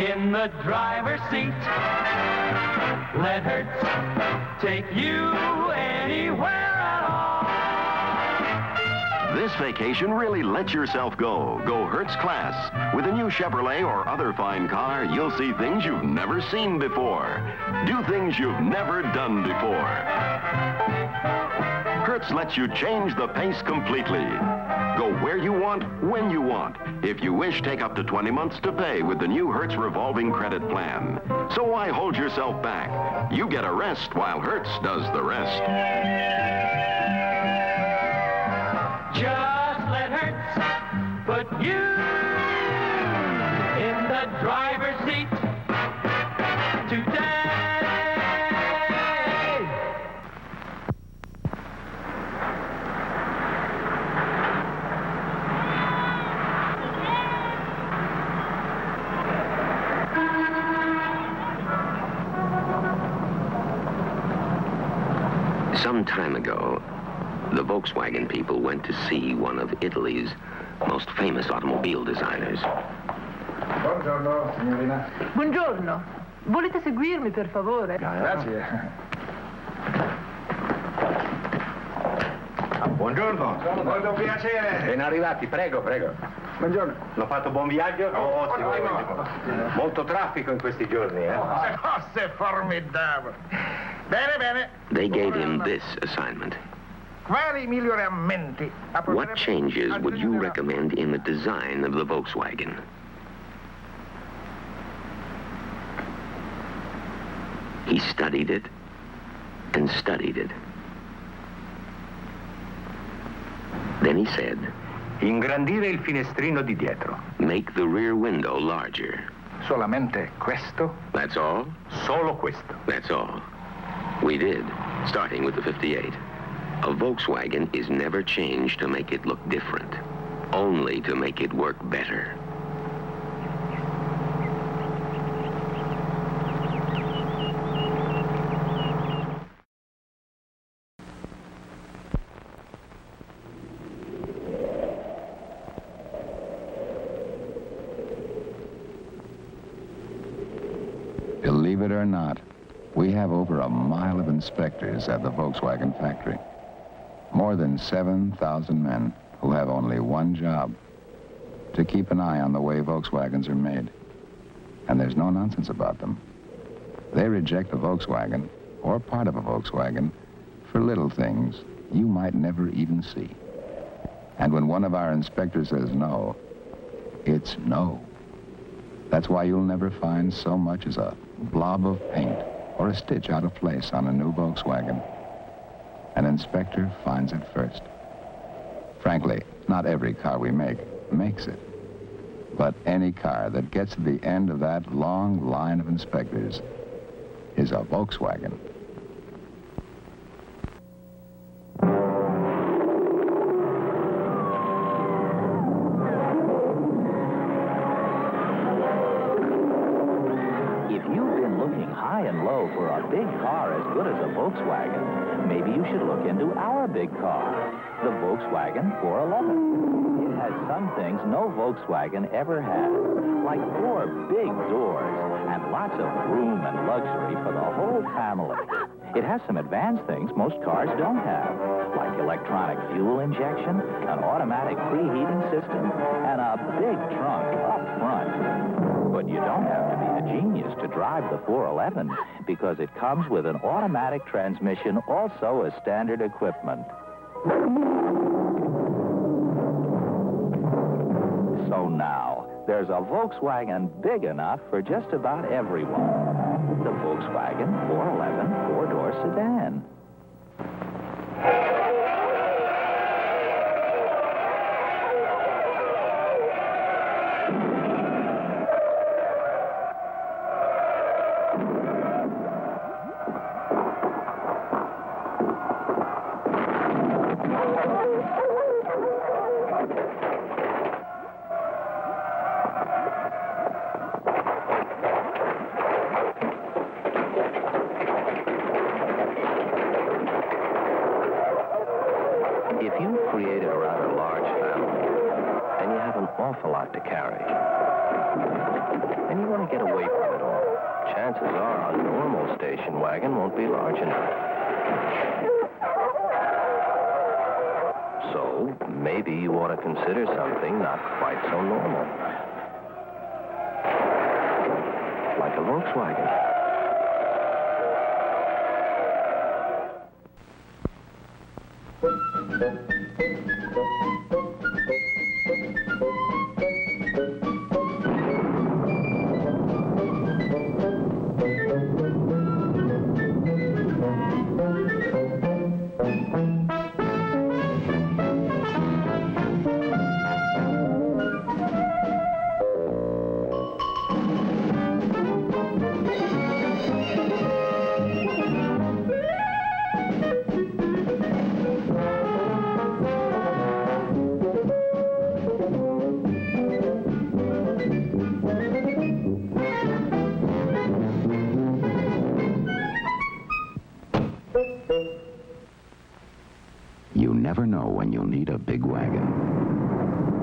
in the driver's seat. Let Hertz take you anywhere at all. This vacation, really let yourself go. Go Hertz Class. With a new Chevrolet or other fine car, you'll see things you've never seen before. Do things you've never done before. Hertz lets you change the pace completely. Go where you want, when you want. If you wish, take up to 20 months to pay with the new Hertz revolving credit plan. So why hold yourself back? You get a rest while Hertz does the rest. Just let Hertz put you in the driver's seat today. Some time ago, the Volkswagen people went to see one of Italy's most famous automobile designers. Buongiorno, signorina. Buongiorno. Volete seguirmi, per favore? Grazie. Buongiorno. Molto piacere. Ben arrivati, prego, prego. Buongiorno. L'ho fatto buon viaggio? Ottimo. Molto traffico in questi giorni, eh? Forse formidabile. Bene, bene. They gave him this assignment. Quali miglioramenti? What changes would you recommend in the design of the Volkswagen? He studied it and studied it. Then he said, Ingrandire il finestrino di dietro. make the rear window larger. Solamente questo? That's all? Solo questo. That's all. We did, starting with the 58. A Volkswagen is never changed to make it look different, only to make it work better. Believe it or not, we have over a mile of inspectors at the Volkswagen factory. More than 7,000 men who have only one job, to keep an eye on the way Volkswagens are made. And there's no nonsense about them. They reject a Volkswagen, or part of a Volkswagen, for little things you might never even see. And when one of our inspectors says no, it's no. That's why you'll never find so much as a blob of paint or a stitch out of place on a new Volkswagen. An inspector finds it first. Frankly, not every car we make makes it. But any car that gets to the end of that long line of inspectors is a Volkswagen. If you've been looking high and low for a big car as good as a Volkswagen, maybe you should look into our big car, the Volkswagen 411. It has some things no Volkswagen ever had, like 4 big doors and lots of room and luxury for the whole family. It has some advanced things most cars don't have, like electronic fuel injection, an automatic preheating system, and a big trunk up front. But you don't have to be a genius to drive the 411 because it comes with an automatic transmission also as standard equipment. So now, there's a Volkswagen big enough for just about everyone. The Volkswagen 411 4-door sedan. If you've created a rather large family, then you have an awful lot to carry. And you want to get away from it all. Chances are a normal station wagon won't be large enough. So maybe you ought to consider something not quite so normal. Like a Volkswagen. You never know when you'll need a big wagon.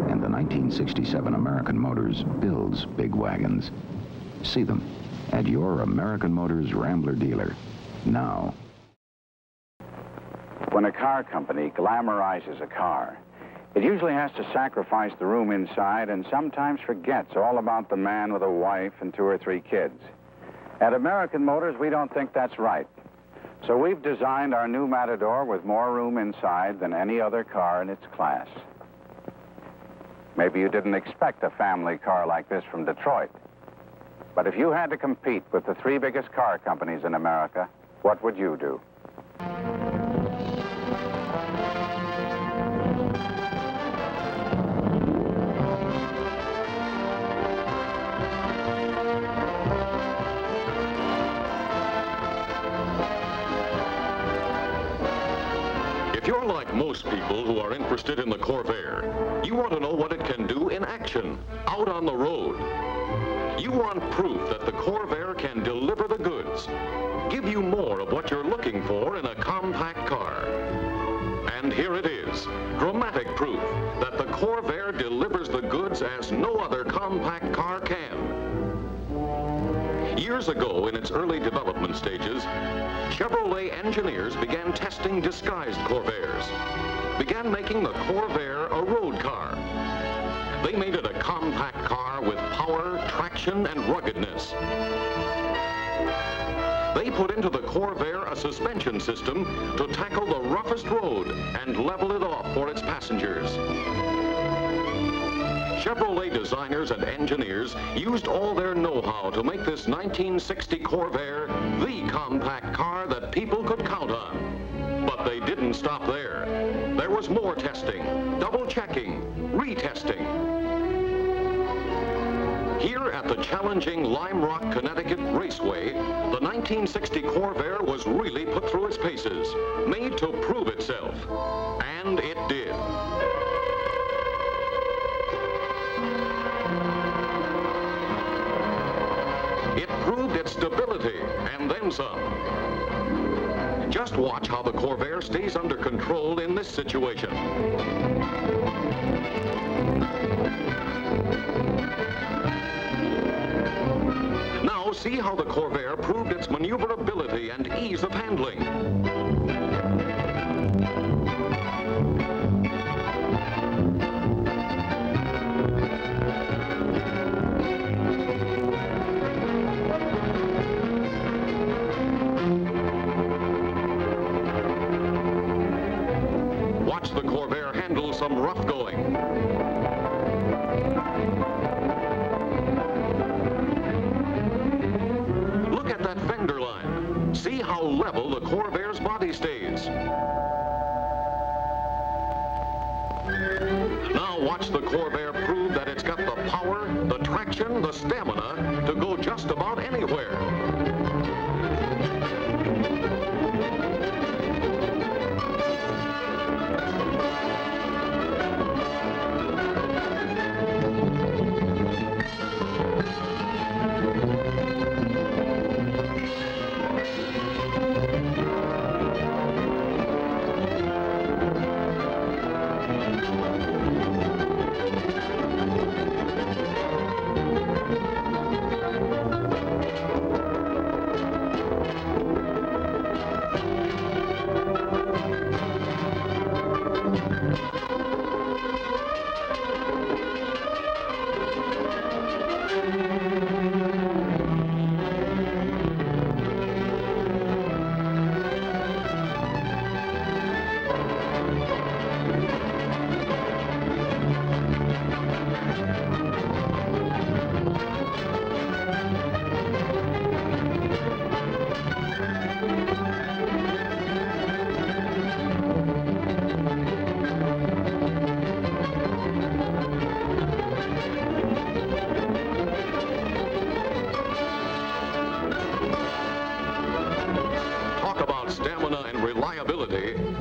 And the 1967 American Motors builds big wagons. See them at your American Motors Rambler dealer now. When a car company glamorizes a car, it usually has to sacrifice the room inside and sometimes forgets all about the man with a wife and 2 or 3 kids. At American Motors, we don't think that's right. So we've designed our new Matador with more room inside than any other car in its class. Maybe you didn't expect a family car like this from Detroit. But if you had to compete with the 3 biggest car companies in America, what would you do? If you're like most people who are interested in the Corvair, you want to know what it can do in action, out on the road. You want proof that the Corvair can deliver the goods, give you more of what you're looking for in a compact car. And here it is, dramatic proof that the Corvair delivers the goods as no other compact car can. Years ago, in its early development stages, Chevrolet engineers began testing disguised Corvairs, began making the Corvair a road car. They made it a compact car with power, traction, and ruggedness. They put into the Corvair a suspension system to tackle the roughest road and level it off for its passengers. Chevrolet designers and engineers used all their know-how to make this 1960 Corvair the compact car that people could count on. But they didn't stop there. There was more testing, double-checking, retesting. Here at the challenging Lime Rock, Connecticut Raceway, the 1960 Corvair was really put through its paces, made to prove itself. And it did. It proved its stability, and then some. Just watch how the Corvair stays under control in this situation. Now see how the Corvair proved its maneuverability and ease of handling. Watch the Corvair handle some rough going. Look at that fender line. See how level the Corvair's body stays. Now watch the Corvair prove that it's got the power, the traction, the stamina to go just about anywhere.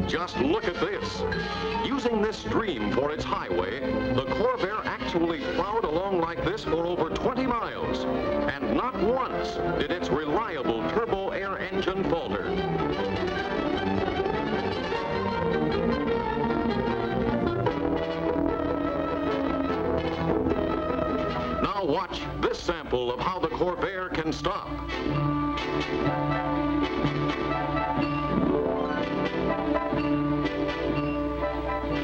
Just look at this. Using this stream for its highway, the Corvair actually plowed along like this for over 20 miles. And not once did its reliable turbo air engine falter. Now watch this sample of how the Corvair can stop.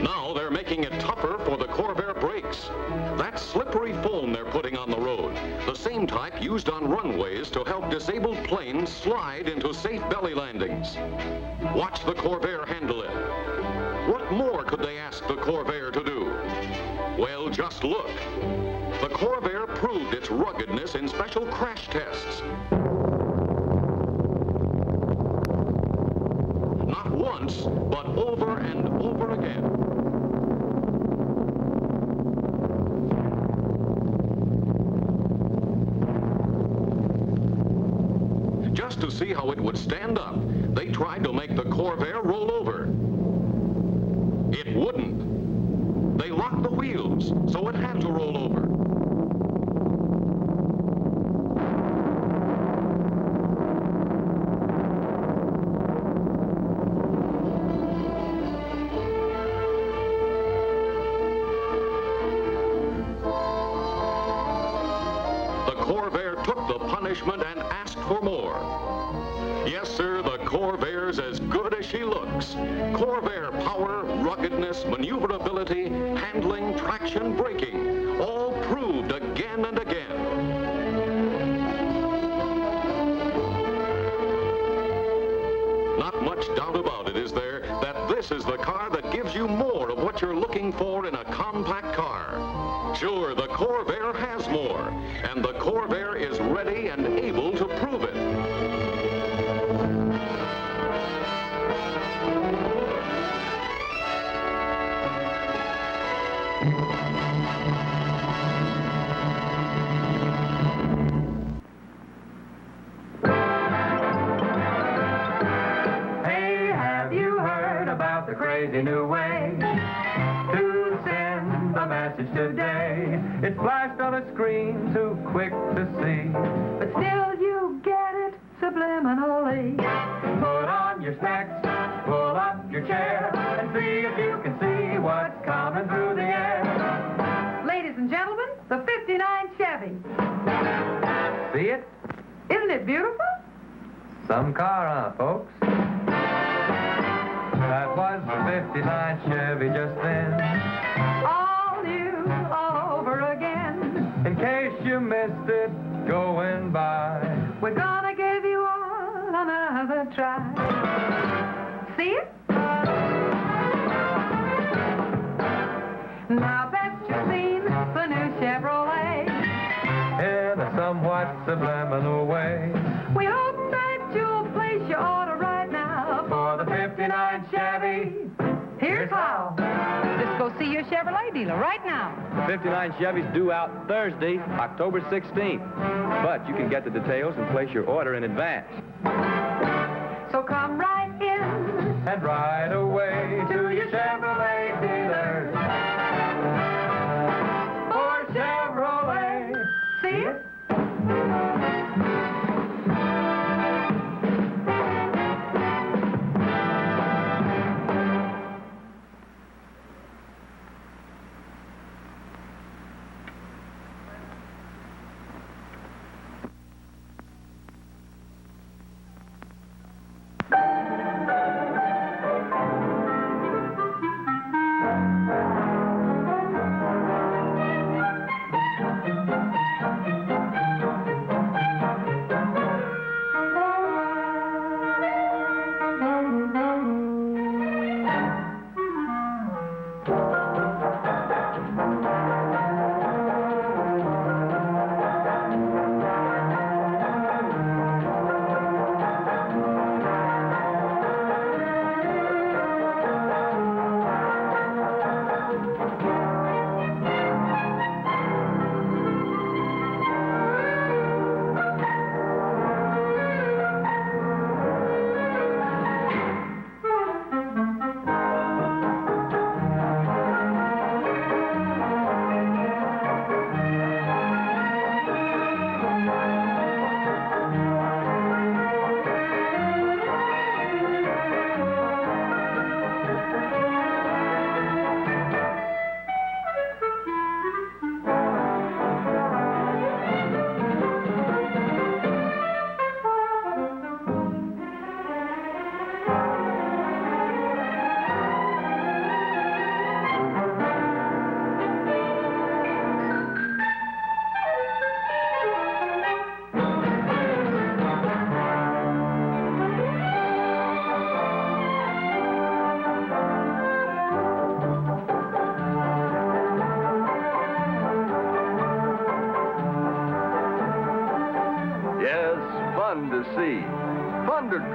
Now they're making it tougher for the Corvair brakes. That's slippery foam they're putting on the road, the same type used on runways to help disabled planes slide into safe belly landings. Watch the Corvair handle it. What more could they ask the Corvair to do? Well, just look. The Corvair proved its ruggedness in special crash tests. Not once, but over and over again. Just to see how it would stand up, they tried to make the Corvair roll over. It wouldn't. They locked the wheels, so it had to roll over. Corvair took the punishment and asked for more. Yes, sir, the Corvair's as good as she looks. Corvair power, ruggedness, maneuverability, handling, traction, braking, all proved again and again. Not much doubt about it, is there, that this is the car that gives you more of what you're looking for in a compact car. Sure, the Corvair has more, and the Corvair is ready and able to prove it. Hey, have you heard about the crazy new way to send a message today? It's flashed on a screen, too quick to see, but still you get it subliminally. Put on your specs, pull up your chair, and see if you can see what's coming through the air. Ladies and gentlemen, the 59 Chevy. See it? Isn't it beautiful? Some car, huh, folks? That was the 59 Chevy just then. All new, all over again. In case you missed it going by, We're gonna give you all another try. See it? Now bet you've seen the new Chevrolet. in a somewhat subliminal way. We hope that you'll place your order right now For the 59 Chevy, Here's how. Just go see your Chevrolet dealer right now. The 59 Chevy's due out Thursday, October 16th. But you can get the details and place your order in advance. So come right in and ride away to your Chevrolet dealer. For Chevrolet. See it?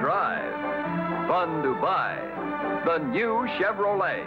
drive, fun to buy. The new Chevrolet.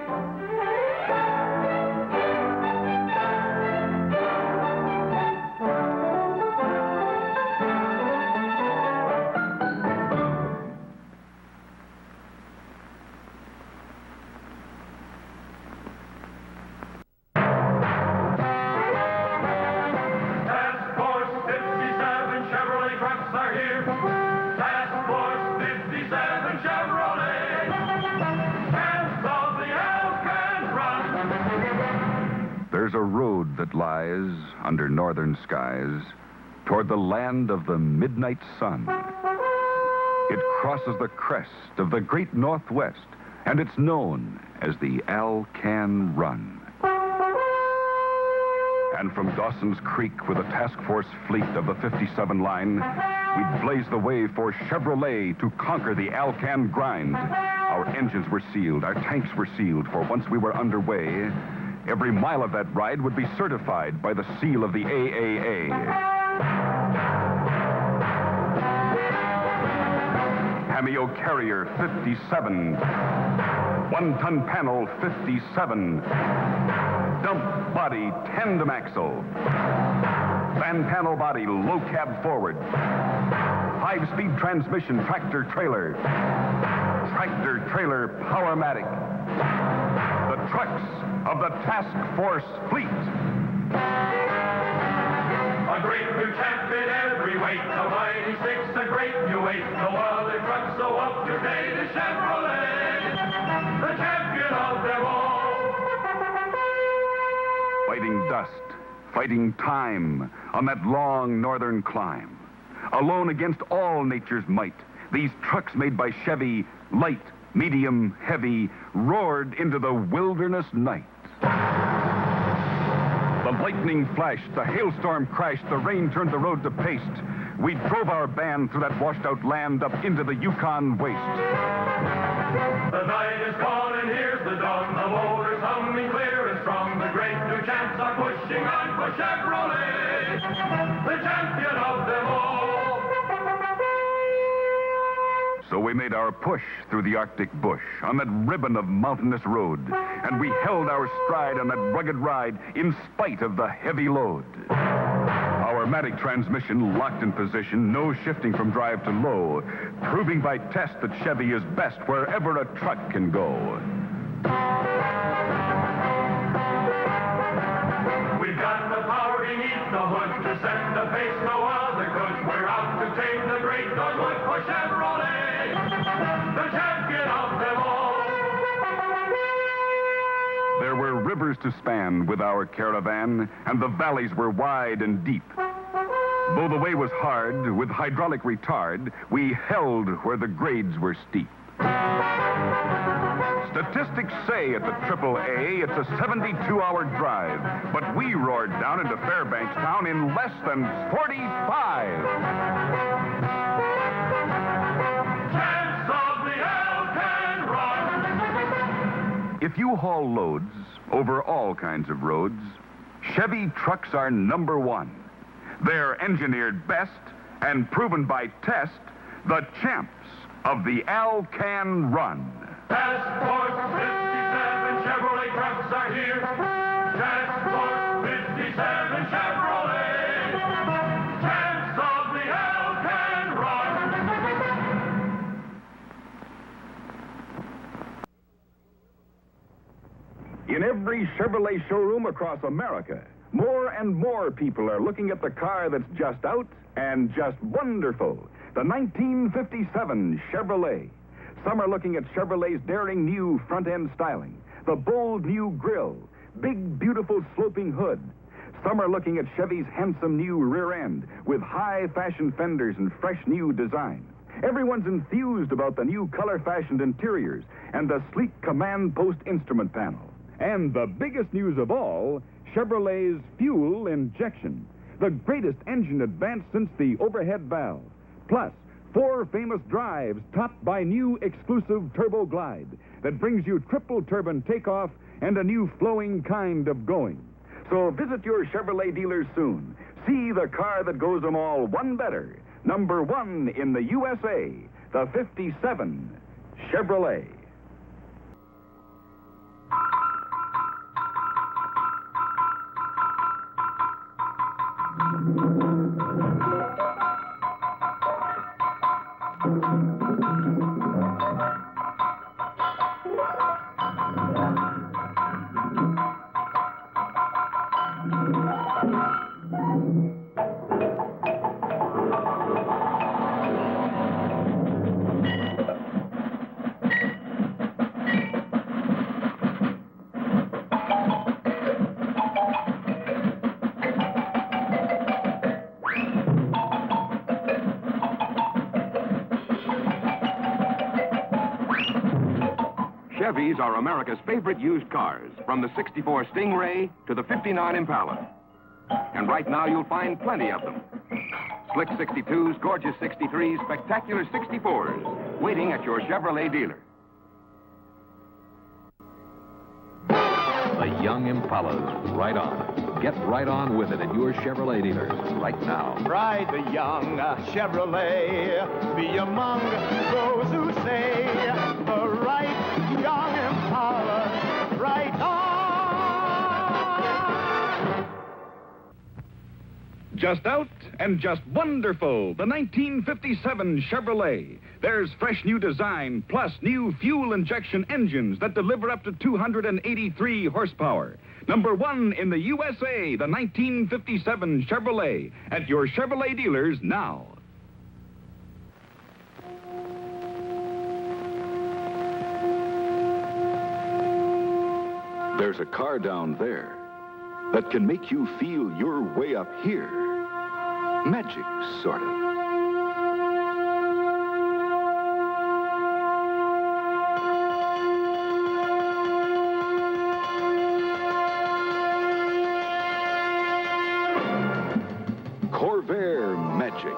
There's a road that lies under northern skies toward the land of the midnight sun. It crosses the crest of the great Northwest, and it's known as the Alcan Run. And from Dawson's Creek with a task force fleet of the 57 line, we'd blaze the way for Chevrolet to conquer the Alcan grind. Our engines were sealed, our tanks were sealed, for once we were underway, every mile of that ride would be certified by the seal of the AAA. Cameo Carrier 57. 1-ton panel 57. Dump body tandem axle. Van panel body low cab forward. 5-speed transmission tractor trailer. Tractor trailer Powermatic. The trucks of the task force fleet. A great new champion every weight, the mighty six, a great new weight. No other truck so up to date as Chevrolet, the champion of them all. Fighting dust, fighting time on that long northern climb. Alone against all nature's might, these trucks made by Chevy, light, medium, heavy, roared into the wilderness night. The lightning flashed, the hailstorm crashed, the rain turned the road to paste. We drove our band through that washed-out land up into the Yukon waste. The night is gone and here's the dawn. The motor's humming clear and strong. The great new champs are pushing on for Chevrolet, the champion of them all. So we made our push through the Arctic bush on that ribbon of mountainous road, and we held our stride on that rugged ride in spite of the heavy load. Our Matic transmission locked in position, no shifting from drive to low, proving by test that Chevy is best wherever a truck can go. We've got the power beneath the hood to set the pace no other could. We're out to take the great Dogwood for Chevrolet, the champion of them all. There were rivers to span with our caravan, and the valleys were wide and deep. Though the way was hard, with hydraulic retard, we held where the grades were steep. Statistics say at the AAA it's a 72-hour drive, but we roared down into Fairbanks town in less than 45. Champs of the Alcan Run. If you haul loads over all kinds of roads, Chevy trucks are number one. They're engineered best and proven by test, the champs of the Alcan Run. Task Force 57 Chevrolet trucks are here. Task Force 57 Chevrolet, champs of the Alcan Run. In every Chevrolet showroom across America, more and more people are looking at the car that's just out and just wonderful, the 1957 Chevrolet. Some are looking at Chevrolet's daring new front-end styling, the bold new grille, big, beautiful sloping hood. Some are looking at Chevy's handsome new rear end with high-fashion fenders and fresh new design. Everyone's enthused about the new color-fashioned interiors and the sleek command post instrument panel. And the biggest news of all, Chevrolet's fuel injection, the greatest engine advance since the overhead valve. Plus, 4 famous drives topped by new exclusive Turbo Glide that brings you triple turbine takeoff and a new flowing kind of going. So visit your Chevrolet dealers soon. See the car that goes them all one better. Number one in the USA, the 57 Chevrolet. Chevys are America's favorite used cars, from the 64 Stingray to the 59 Impala. And right now you'll find plenty of them. Slick 62s, gorgeous 63s, spectacular 64s, waiting at your Chevrolet dealer. The young Impala's right on. Get right on with it at your Chevrolet dealers right now. Ride the young Chevrolet. Be among those who say the right young Impala. Right on. Just out and just wonderful, the 1957 Chevrolet. There's fresh new design, plus new fuel injection engines that deliver up to 283 horsepower. Number one in the USA, the 1957 Chevrolet, at your Chevrolet dealers now. There's a car down there that can make you feel you're way up here. Magic, sort of. Corvair magic.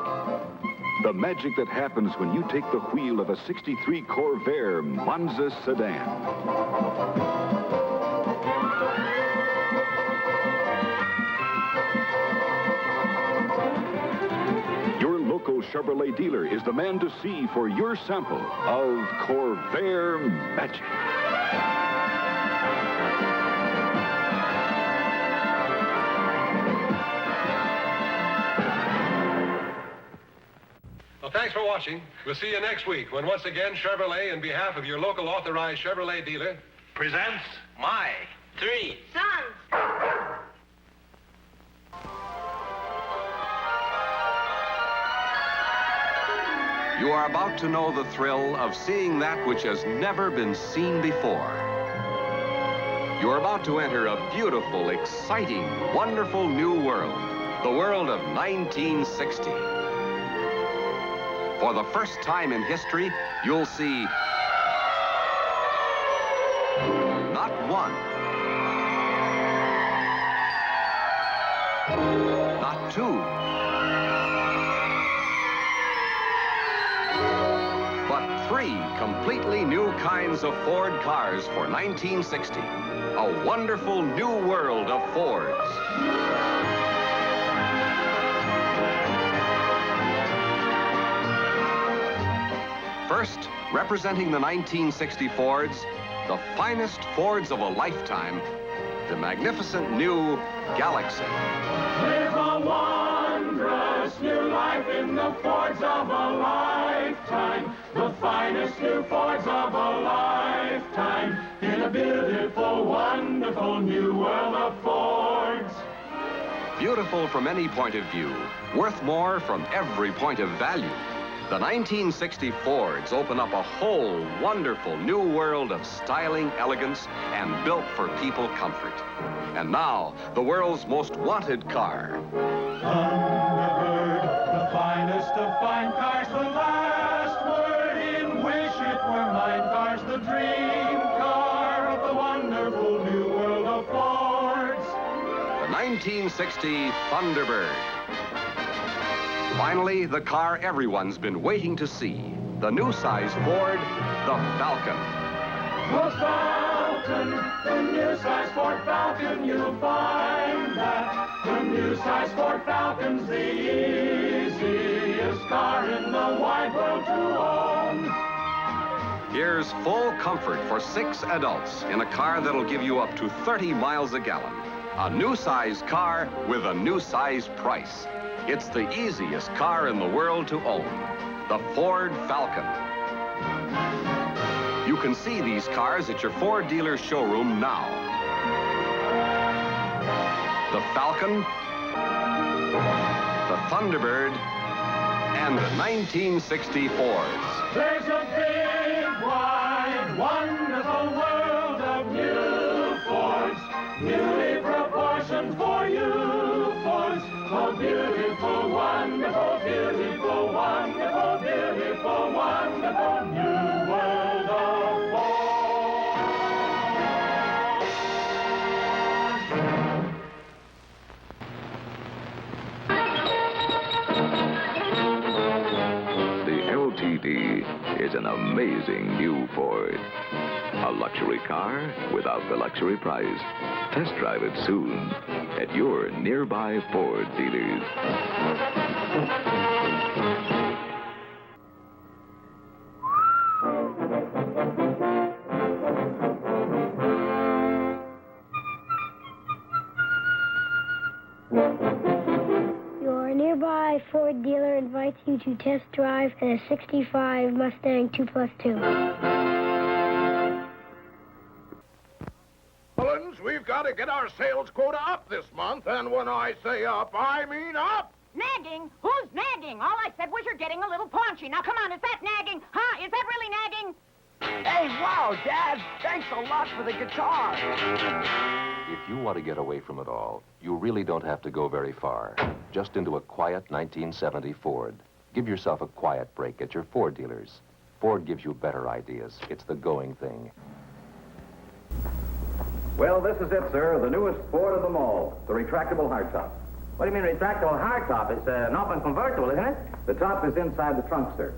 The magic that happens when you take the wheel of a '63 Corvair Monza sedan. Your local Chevrolet dealer is the man to see for your sample of Corvair magic. Well, thanks for watching. We'll see you next week when once again Chevrolet, in behalf of your local authorized Chevrolet dealer, presents My Three Sons. You are about to know the thrill of seeing that which has never been seen before. You're about to enter a beautiful, exciting, wonderful new world, the world of 1960. For the first time in history, you'll see not one, not two, but three completely new kinds of Ford cars for 1960. A wonderful new world of Fords. First, representing the 1960 Fords, the finest Fords of a lifetime, the magnificent new Galaxy. Live a wondrous new life in the Fords of a lifetime. The finest new Fords of a lifetime. In a beautiful, wonderful new world of Fords. Beautiful from any point of view, worth more from every point of value. The 1960 Fords open up a whole wonderful new world of styling, elegance, and built for people comfort. And now, the world's most wanted car. Thunderbird, the finest of fine cars, the last word in Wish It Were Mine cars, the dream car of the wonderful new world of Fords. The 1960 Thunderbird. Finally, the car everyone's been waiting to see. The new size Ford, the Falcon. The Falcon, the new size Ford Falcon, you'll find that the new size Ford Falcon's the easiest car in the wide world to own. years, full comfort for 6 adults in a car that'll give you up to 30 miles a gallon. A new size car with a new size price. It's the easiest car in the world to own. The Ford Falcon. You can see these cars at your Ford dealer showroom now. The Falcon, the Thunderbird, and the 1960 Fords. There's a big, wide, wonderful world of new Fords, newly proportioned for you Fords. Oh, beautiful, wonderful, beautiful, wonderful, beautiful, wonderful new world of Fords. LTD is an amazing new Ford. A luxury car without the luxury price. Test drive it soon at your nearby Ford dealers. Your nearby Ford dealer invites you to test drive a 65 Mustang 2+2. Mullins, we've got to get our sales quota up this month, and when I say up, I mean up. Nagging? Who's nagging? All I said was you're getting a little paunchy. Now, come on, is that nagging? Huh? Is that really nagging? Hey, wow, Dad, thanks a lot for the guitar. If you want to get away from it all, you really don't have to go very far. Just into a quiet 1970 Ford. Give yourself a quiet break at your Ford dealers. Ford gives you better ideas. It's the going thing. Well, this is it, sir, the newest Ford of them all, the retractable hardtop. What do you mean retractable hardtop? It's an open convertible, isn't it? The top is inside the trunk, sir.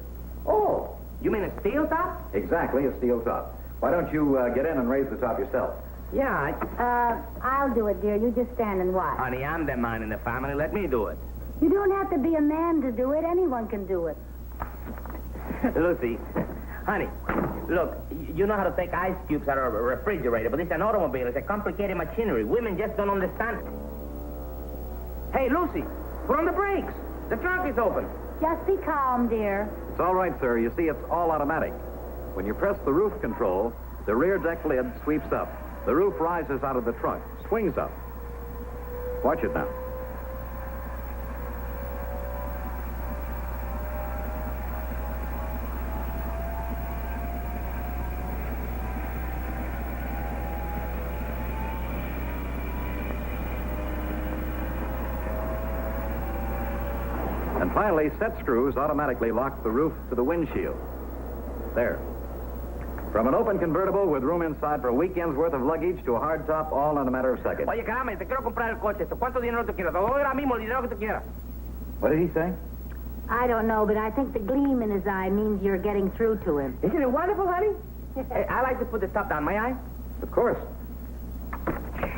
Oh, you mean a steel top? Exactly, a steel top. Why don't you get in and raise the top yourself? Yeah, I'll do it, dear. You just stand and watch. Honey, I'm the man in the family. Let me do it. You don't have to be a man to do it. Anyone can do it. Lucy, honey, look, you know how to take ice cubes out of a refrigerator, but this is an automobile. It's a complicated machinery. Women just don't understand. Hey, Lucy, put on the brakes. The trunk is open. Just be calm, dear. It's all right, sir. You see, it's all automatic. When you press the roof control, the rear deck lid sweeps up. The roof rises out of the trunk, swings up. Watch it now. And finally, set screws automatically lock the roof to the windshield. There. From an open convertible with room inside for a weekend's worth of luggage to a hardtop, all in a matter of seconds. Oye, caramba, te quiero comprar el coche. ¿Cuánto dinero tú quieres? Ahora mismo el dinero que tú quieras. What did he say? I don't know, but I think the gleam in his eye means you're getting through to him. Isn't it wonderful, honey? Hey, I like to put the top down, may I? Of course.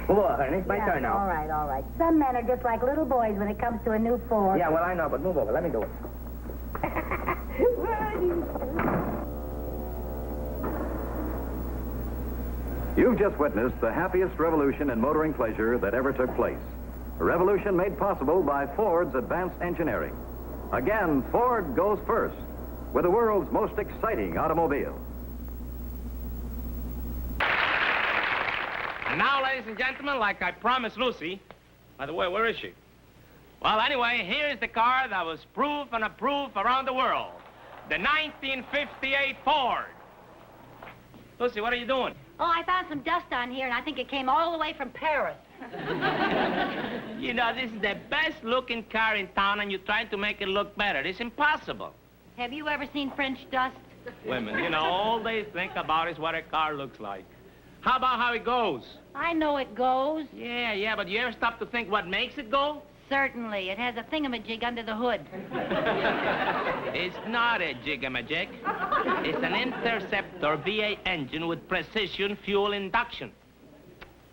Move over, honey. It's my turn now. All right, all right. Some men are just like little boys when it comes to a new Ford. Yeah, well, I know, but move over. Let me do it. You've just witnessed the happiest revolution in motoring pleasure that ever took place. A revolution made possible by Ford's advanced engineering. Again, Ford goes first with the world's most exciting automobile. And now, ladies and gentlemen, like I promised Lucy... By the way, where is she? Well, anyway, here's the car that was proof and approved around the world. The 1958 Ford. Lucy, what are you doing? Oh, I found some dust on here, and I think it came all the way from Paris. You know, this is the best-looking car in town, and you're trying to make it look better. It's impossible. Have you ever seen French dust? Women, you know, all they think about is what a car looks like. How about how it goes? I know it goes. Yeah, but you ever stop to think what makes it go? Certainly. It has a thingamajig under the hood. It's not a jigamajig. It's an Interceptor V8 engine with precision fuel induction.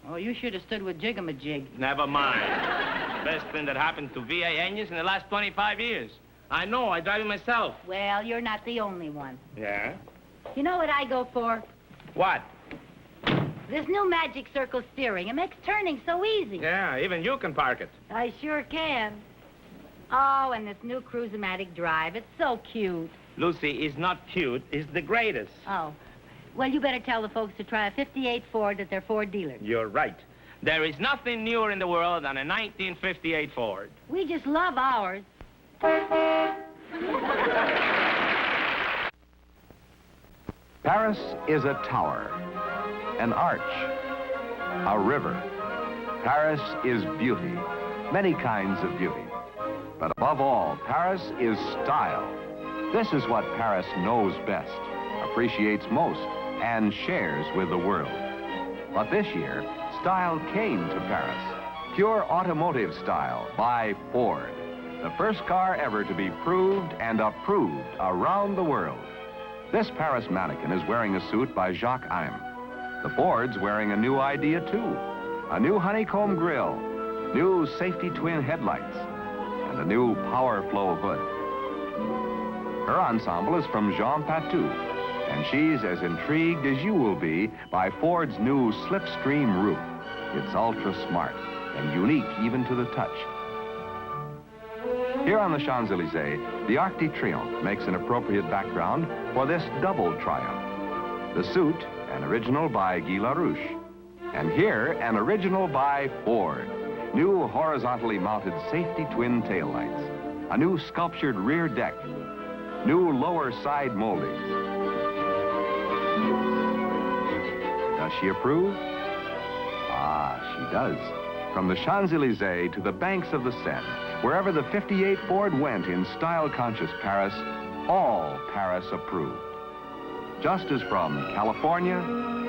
Oh, you should have stood with jigamajig. Never mind. Best thing that happened to V8 engines in the last 25 years. I know, I drive it myself. Well, you're not the only one. Yeah? You know what I go for? What? This new Magic Circle steering. It makes turning so easy. Yeah, even you can park it. I sure can. Oh, and this new Cruise-O-Matic drive. It's so cute. Lucy is not cute. It's the greatest. Oh. Well, you better tell the folks to try a 58 Ford at their Ford dealer. You're right. There is nothing newer in the world than a 1958 Ford. We just love ours. Paris is a tower, an arch, a river. Paris is beauty, many kinds of beauty. But above all, Paris is style. This is what Paris knows best, appreciates most, and shares with the world. But this year, style came to Paris. Pure automotive style by Ford. The first car ever to be proved and approved around the world. This Paris mannequin is wearing a suit by Jacques Heim. The Ford's wearing a new idea, too. A new honeycomb grille, new safety twin headlights, and a new Power Flow hood. Her ensemble is from Jean Patou, and she's as intrigued as you will be by Ford's new Slipstream roof. It's ultra smart and unique even to the touch. Here on the Champs-Élysées, the Arc de Triomphe makes an appropriate background for this double triumph. The suit, an original by Guy Larouche. And here, an original by Ford. New horizontally mounted safety twin taillights. A new sculptured rear deck. New lower side molding. Does she approve? Ah, she does. From the Champs-Élysées to the banks of the Seine, wherever the 58 Ford went in style-conscious Paris, all Paris approved. Just as from California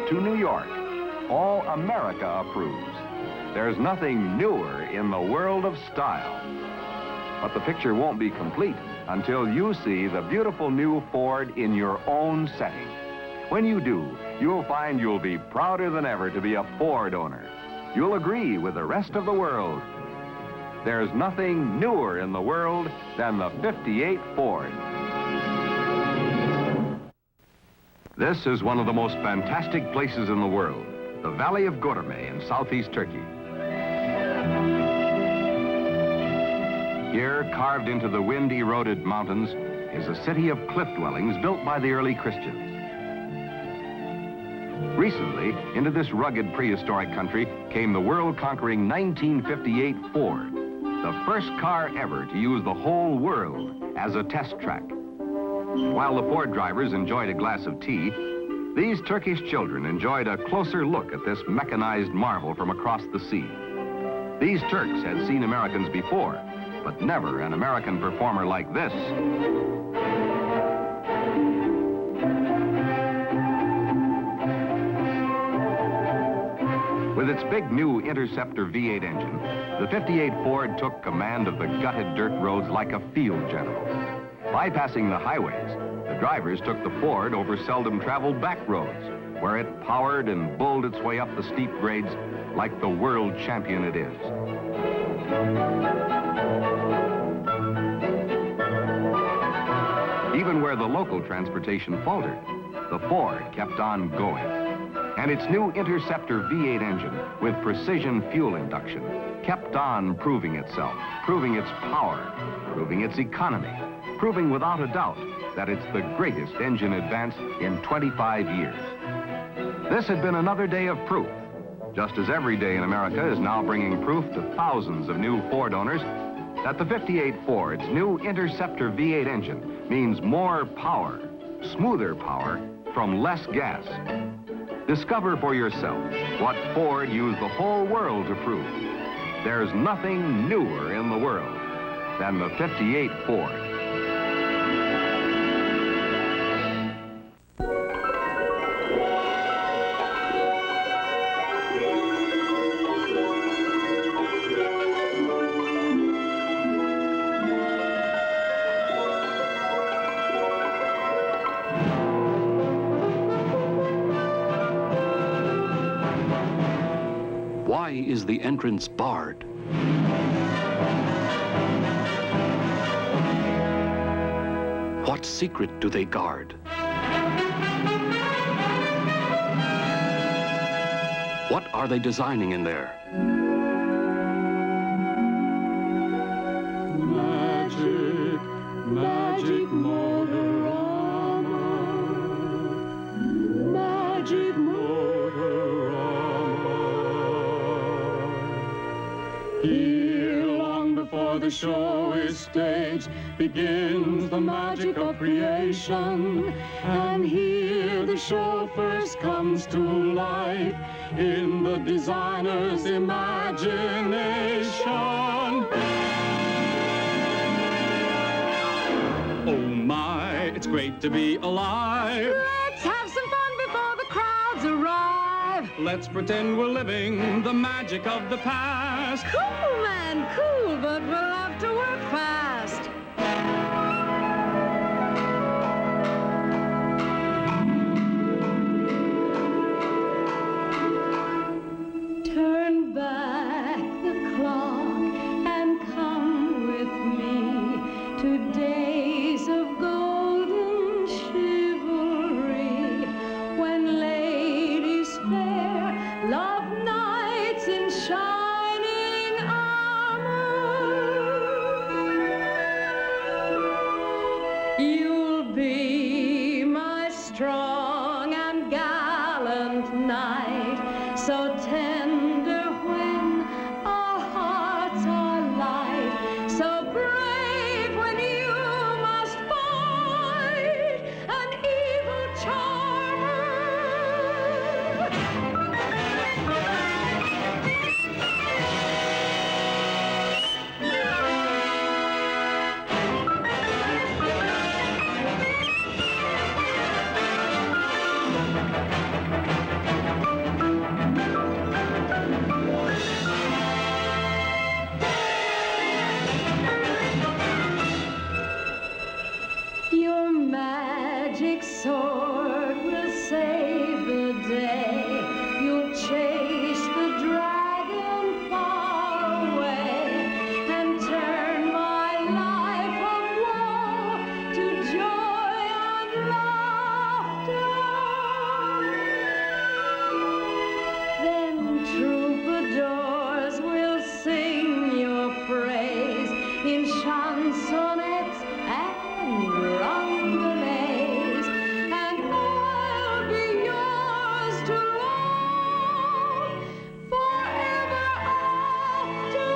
to New York, all America approves. There's nothing newer in the world of style. But the picture won't be complete until you see the beautiful new Ford in your own setting. When you do, you'll find you'll be prouder than ever to be a Ford owner. You'll agree with the rest of the world. There's nothing newer in the world than the 58 Ford. This is one of the most fantastic places in the world, the Valley of Göreme in southeast Turkey. Here, carved into the wind-eroded mountains, is a city of cliff dwellings built by the early Christians. Recently, into this rugged prehistoric country came the world-conquering 1958 Ford, the first car ever to use the whole world as a test track. While the Ford drivers enjoyed a glass of tea, these Turkish children enjoyed a closer look at this mechanized marvel from across the sea. These Turks had seen Americans before, but never an American performer like this. With its big new Interceptor V8 engine, the 58 Ford took command of the gutted dirt roads like a field general. Bypassing the highways, the drivers took the Ford over seldom-traveled back roads, where it powered and bulled its way up the steep grades like the world champion it is. Even where the local transportation faltered, the Ford kept on going. And its new Interceptor V8 engine, with precision fuel induction, kept on proving itself, proving its power, proving its economy, proving without a doubt that it's the greatest engine advance in 25 years. This had been another day of proof, just as every day in America is now bringing proof to thousands of new Ford owners that the 58 Ford's new Interceptor V8 engine means more power, smoother power, from less gas. Discover for yourself what Ford used the whole world to prove. There's nothing newer in the world than the 58 Ford. Why is the entrance barred? What secret do they guard? What are they designing in there? Magic, magic Motorama. Magic Motorama. Here, long before the show is staged, begins the magic of creation. And here the show first comes to life in the designer's imagination. Oh my, it's great to be alive. Let's have some fun before the crowds arrive. Let's pretend we're living the magic of the past. Cool, man, cool, but we'll have to work fast. Turn back the clock and come with me to days of golden chivalry, when ladies fair love knights in shining armor. You'll be my strong and gallant knight, so tender when our hearts are light, so brave when you must fight an evil charmer. Your magic sword will save the day. You'll chase the dragon far away and turn my life of woe to joy and laughter. Then troubadours will sing your praise in chansonnettes and rondelets, and I'll be yours to love forever after.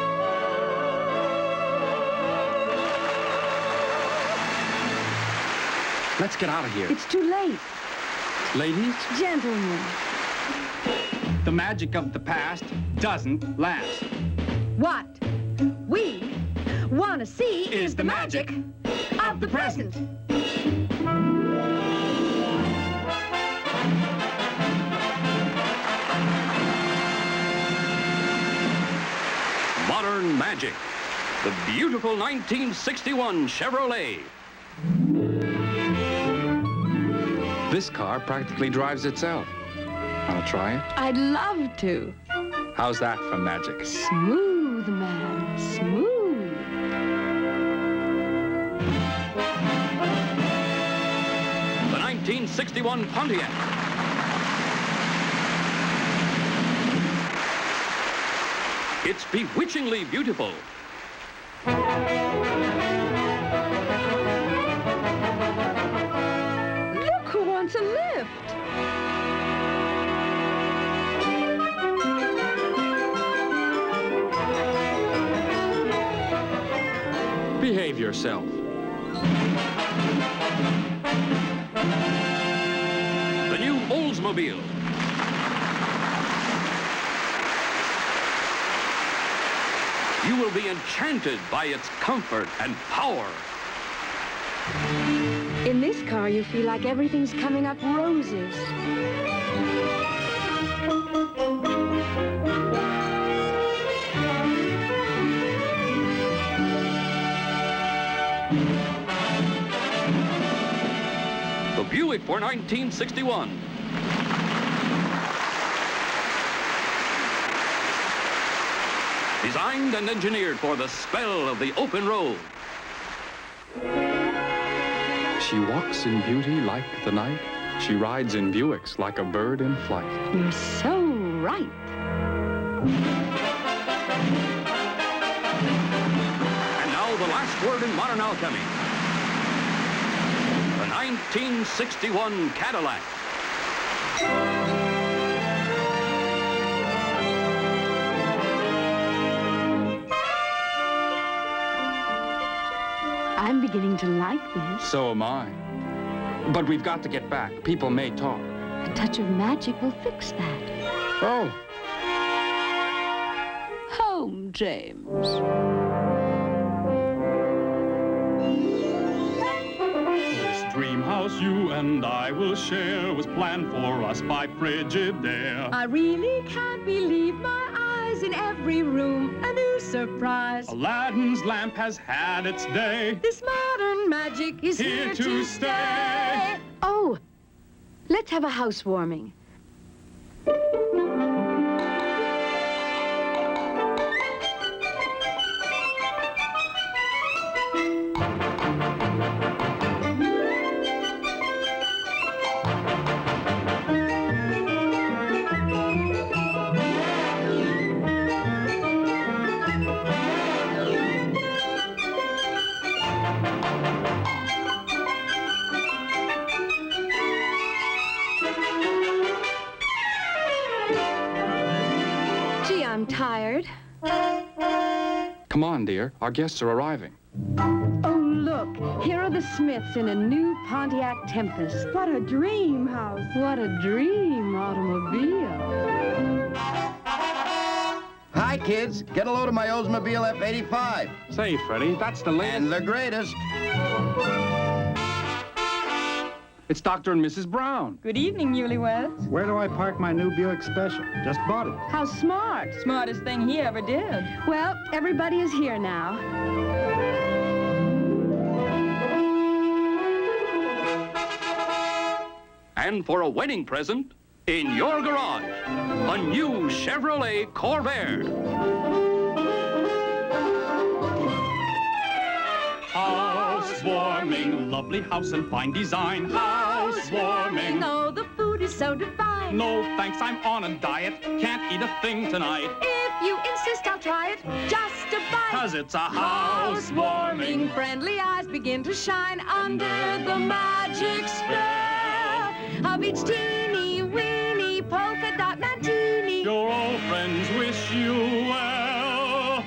Let's get out of here. It's too late. Ladies, Gentlemen. The magic of the past doesn't last. What we want to see Is the magic of the present. Modern Magic. The beautiful 1961 Chevrolet. this car practically drives itself. Want to try it? I'd love to. How's that for magic? Smooth, man, smooth. The 1961 Pontiac. It's bewitchingly beautiful. Look who wants a lift. Behave yourself. The new Oldsmobile. You will be enchanted by its comfort and power. In this car, you feel like everything's coming up roses. The Buick for 1961. Designed and engineered for the spell of the open road. She walks in beauty like the night. She rides in Buicks like a bird in flight. You're so right. bright. And now the last word in modern alchemy. The 1961 Cadillac. I'm beginning to like this. So am I. But we've got to get back. People may talk. A touch of magic will fix that. Oh. Home, James. This dream house you and I will share was planned for us by Frigidaire. I really can't believe my eyes in every room. A new surprise. Aladdin's lamp has had its day. This modern magic is here to stay. Oh, let's have a housewarming. Gee, I'm tired. Come on, dear. Our guests are arriving. Oh, look. Here are the Smiths in a new Pontiac Tempest. What a dream house. What a dream automobile. Hi, kids. Get a load of my Oldsmobile F-85. Say, Freddie, that's the latest. And the greatest. It's Dr. and Mrs. Brown. Good evening, newlyweds. Where do I park my new Buick Special? Just bought it. How smart. Smartest thing he ever did. Well, everybody is here now. And for a wedding present, in your garage, a new Chevrolet Corvair. Housewarming, lovely house and fine design. Housewarming. Oh, the food is so divine. No, thanks, I'm on a diet. Can't eat a thing tonight. If you insist, I'll try it. Just a bite. 'Cause it's a housewarming. Friendly eyes begin to shine under the magic spell of each teeny weeny polka dot mantini. Your old friends wish you well.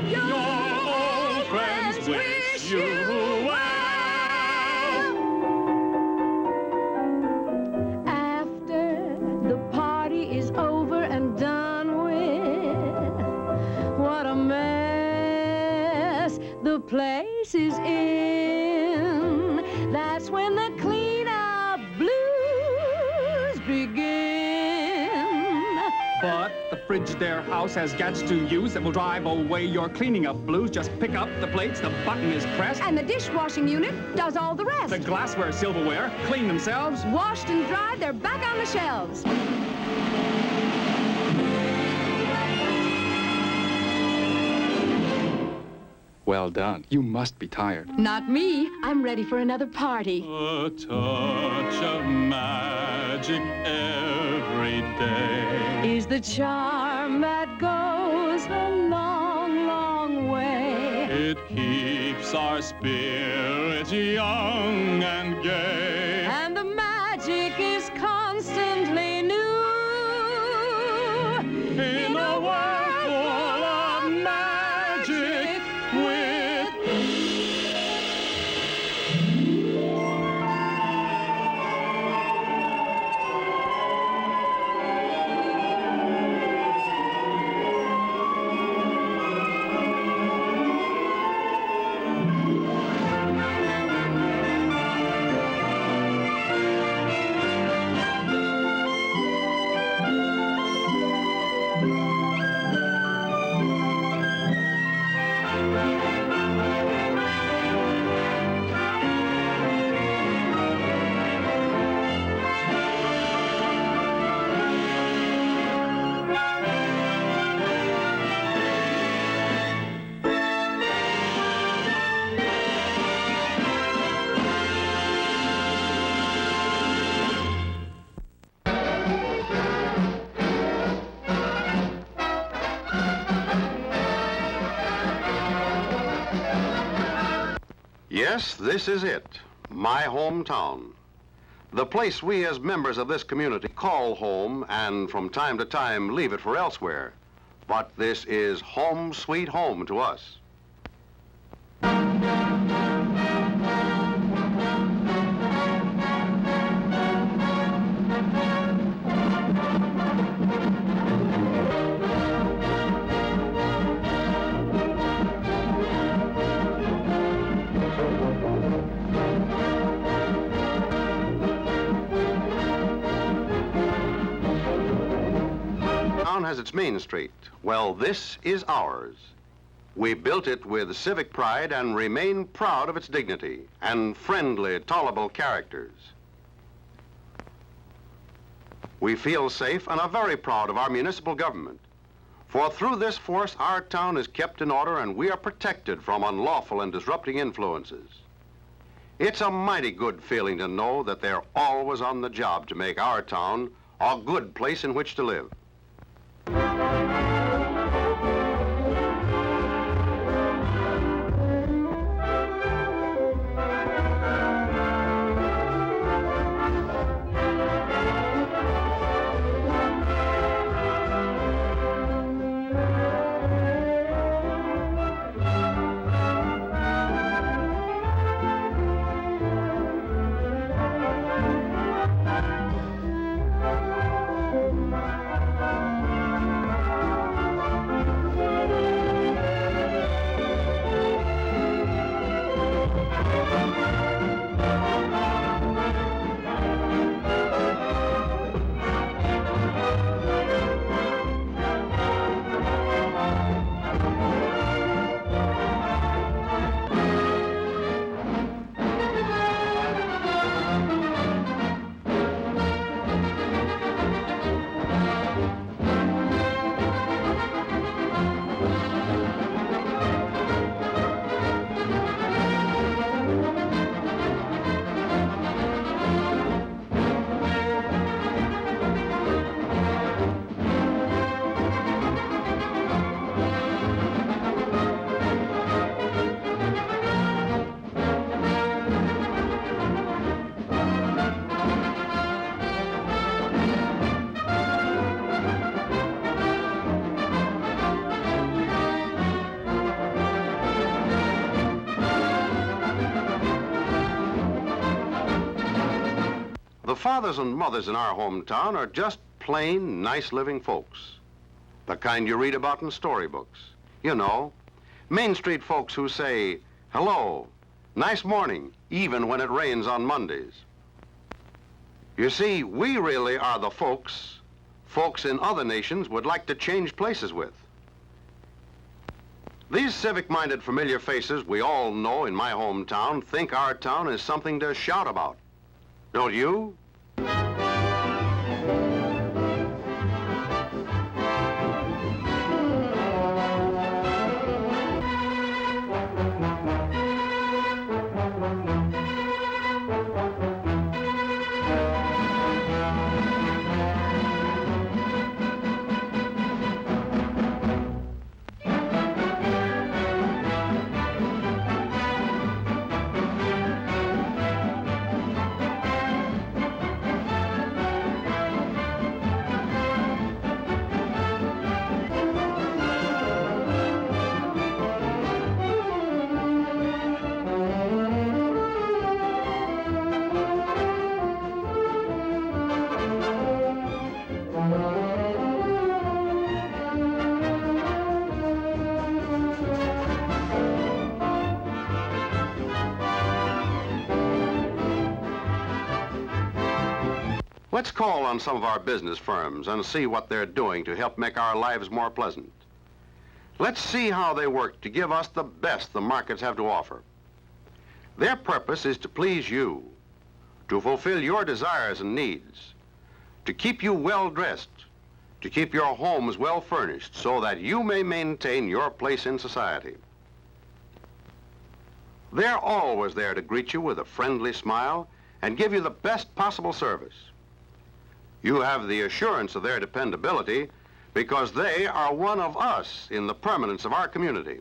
Your old friends wish you well. After the party is over and done with, what a mess the place is in. That's when the cleanup blues begin. But the Frigidaire house has gadgets to use that will drive away your cleaning up blues. Just pick up the plates, the button is pressed. And the dishwashing unit does all the rest. The glassware, silverware clean themselves. Washed and dried, they're back on the shelves. Well done. You must be tired. Not me. I'm ready for another party. A touch of magic every day Is the charm that goes a long, long way. It keeps our spirits young and gay. And the magic is constantly new. In a world full of magic with... Yes, this is it, my hometown. The place we as members of this community call home and from time to time leave it for elsewhere. But this is home sweet home to us. Has its main street. Well, this is ours. We built it with civic pride and remain proud of its dignity and friendly, tolerable characters. We feel safe and are very proud of our municipal government. For through this force, our town is kept in order and we are protected from unlawful and disrupting influences. It's a mighty good feeling to know that they're always on the job to make our town a good place in which to live. The fathers and mothers in our hometown are just plain, nice living folks. The kind you read about in storybooks. You know, Main Street folks who say, hello, nice morning, even when it rains on Mondays. You see, we really are the folks in other nations would like to change places with. These civic-minded familiar faces we all know in my hometown think our town is something to shout about. Don't you? Let's call on some of our business firms and see what they're doing to help make our lives more pleasant. Let's see how they work to give us the best the markets have to offer. Their purpose is to please you, to fulfill your desires and needs, to keep you well dressed, to keep your homes well furnished so that you may maintain your place in society. They're always there to greet you with a friendly smile and give you the best possible service. You have the assurance of their dependability because they are one of us in the permanence of our community.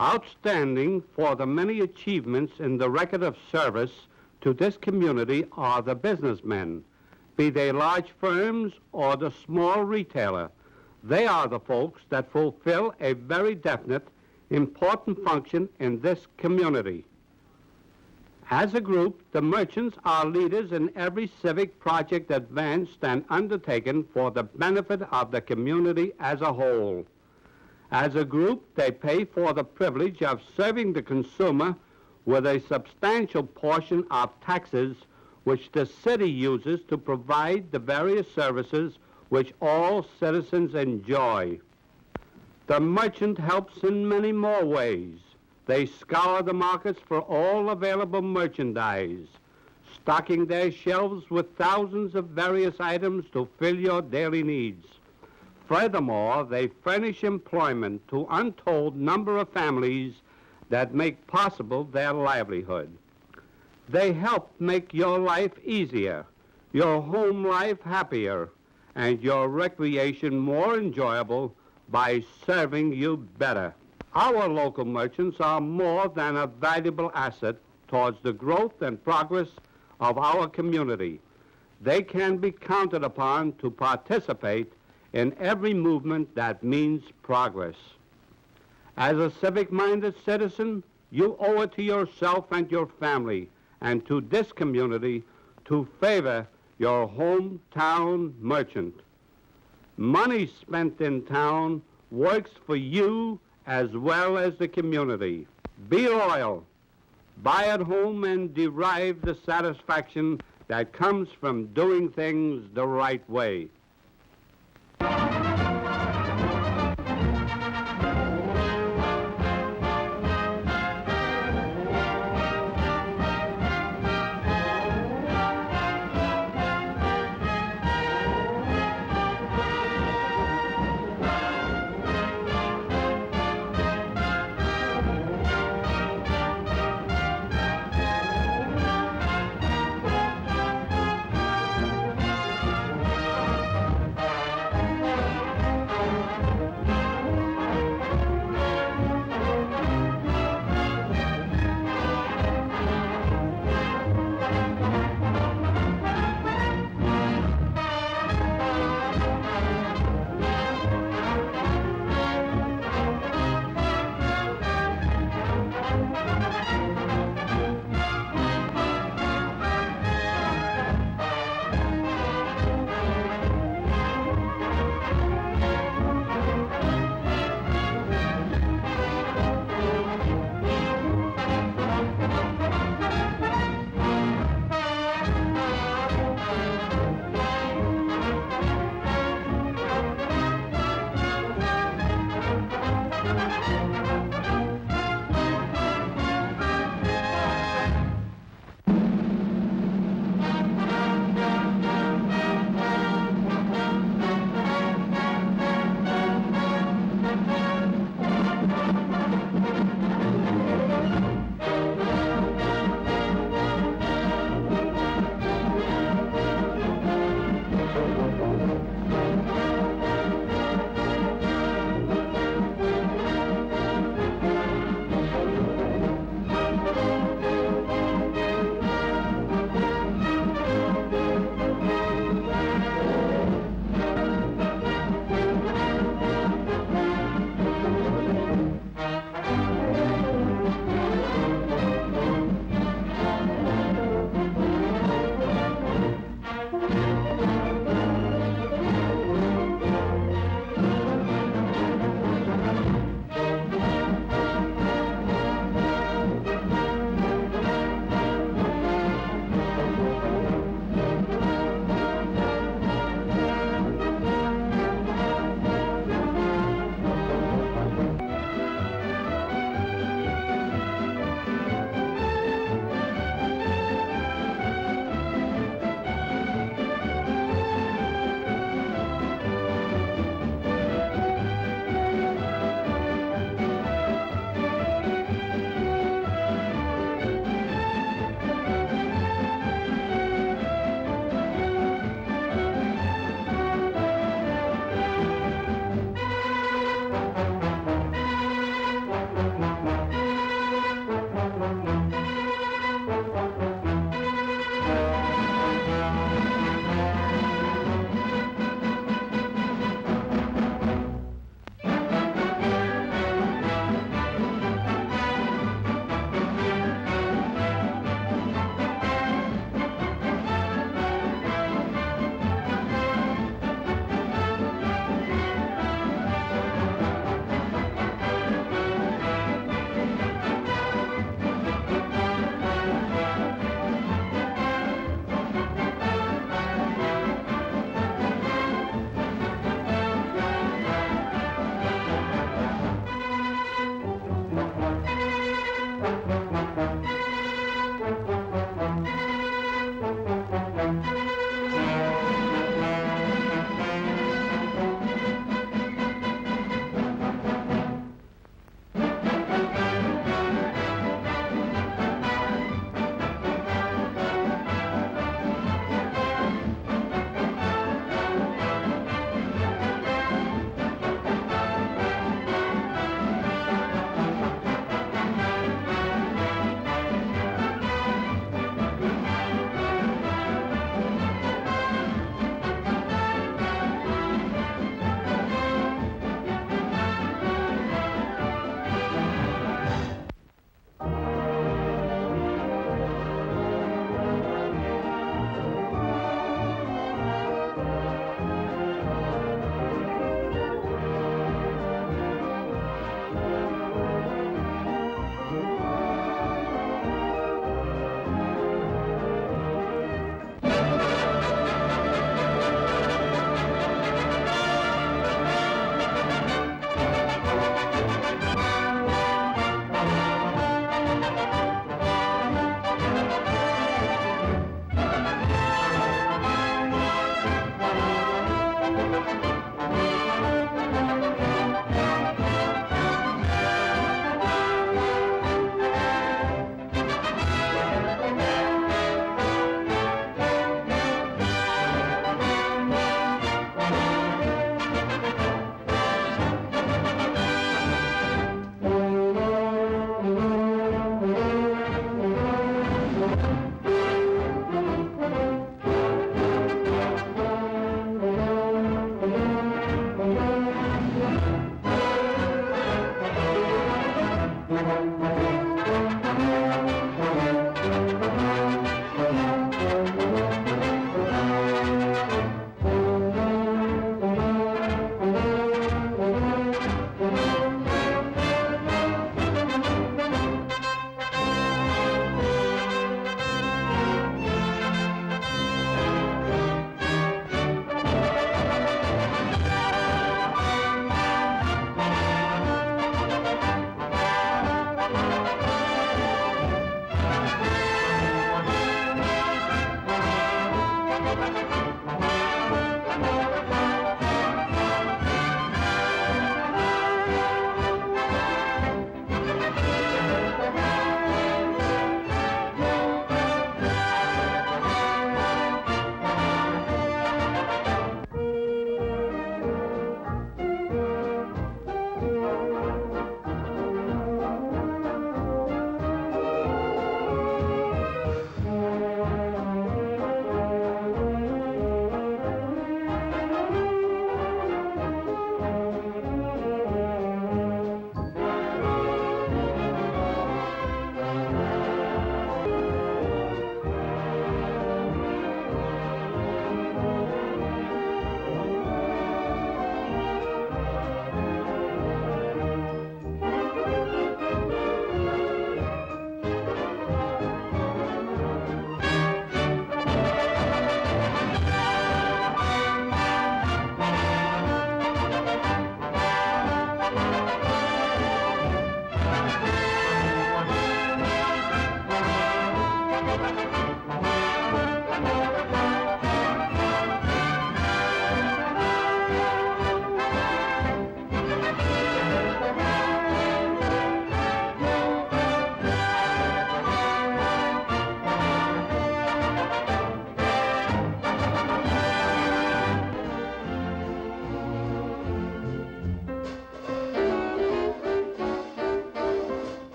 Outstanding for the many achievements in the record of service to this community are the businessmen, be they large firms or the small retailer. They are the folks that fulfill a very definite, important function in this community. As a group, the merchants are leaders in every civic project advanced and undertaken for the benefit of the community as a whole. As a group, they pay for the privilege of serving the consumer with a substantial portion of taxes which the city uses to provide the various services which all citizens enjoy. The merchant helps in many more ways. They scour the markets for all available merchandise, stocking their shelves with thousands of various items to fill your daily needs. Furthermore, they furnish employment to untold number of families that make possible their livelihood. They help make your life easier, your home life happier, and your recreation more enjoyable by serving you better. Our local merchants are more than a valuable asset towards the growth and progress of our community. They can be counted upon to participate in every movement that means progress. As a civic-minded citizen, you owe it to yourself and your family and to this community to favor your hometown merchant. Money spent in town works for you as well as the community. Be loyal. Buy at home and derive the satisfaction that comes from doing things the right way.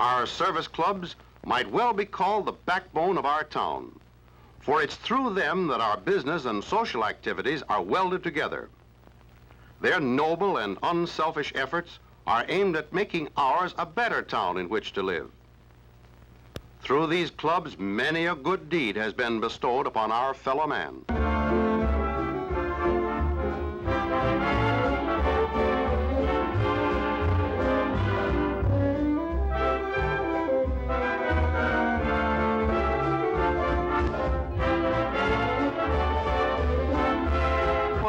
Our service clubs might well be called the backbone of our town, for it's through them that our business and social activities are welded together. Their noble and unselfish efforts are aimed at making ours a better town in which to live. Through these clubs, many a good deed has been bestowed upon our fellow man.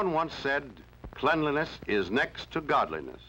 Someone once said, cleanliness is next to godliness.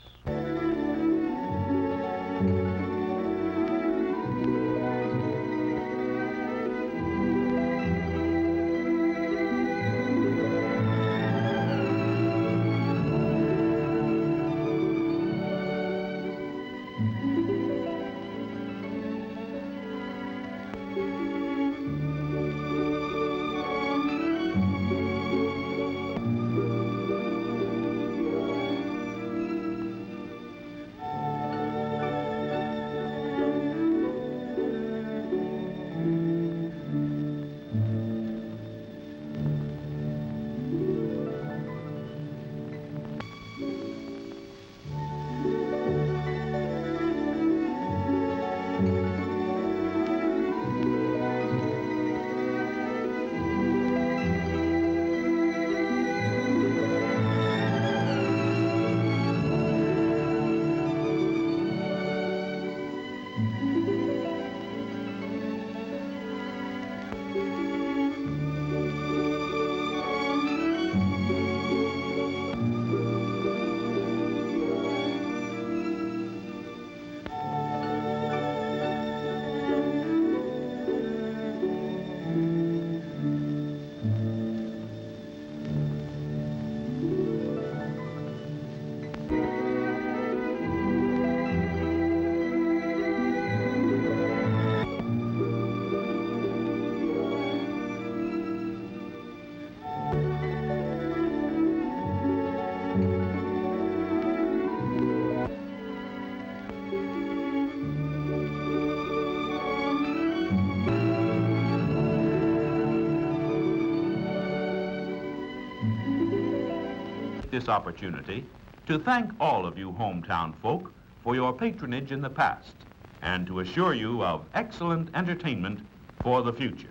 This opportunity to thank all of you hometown folk for your patronage in the past and to assure you of excellent entertainment for the future.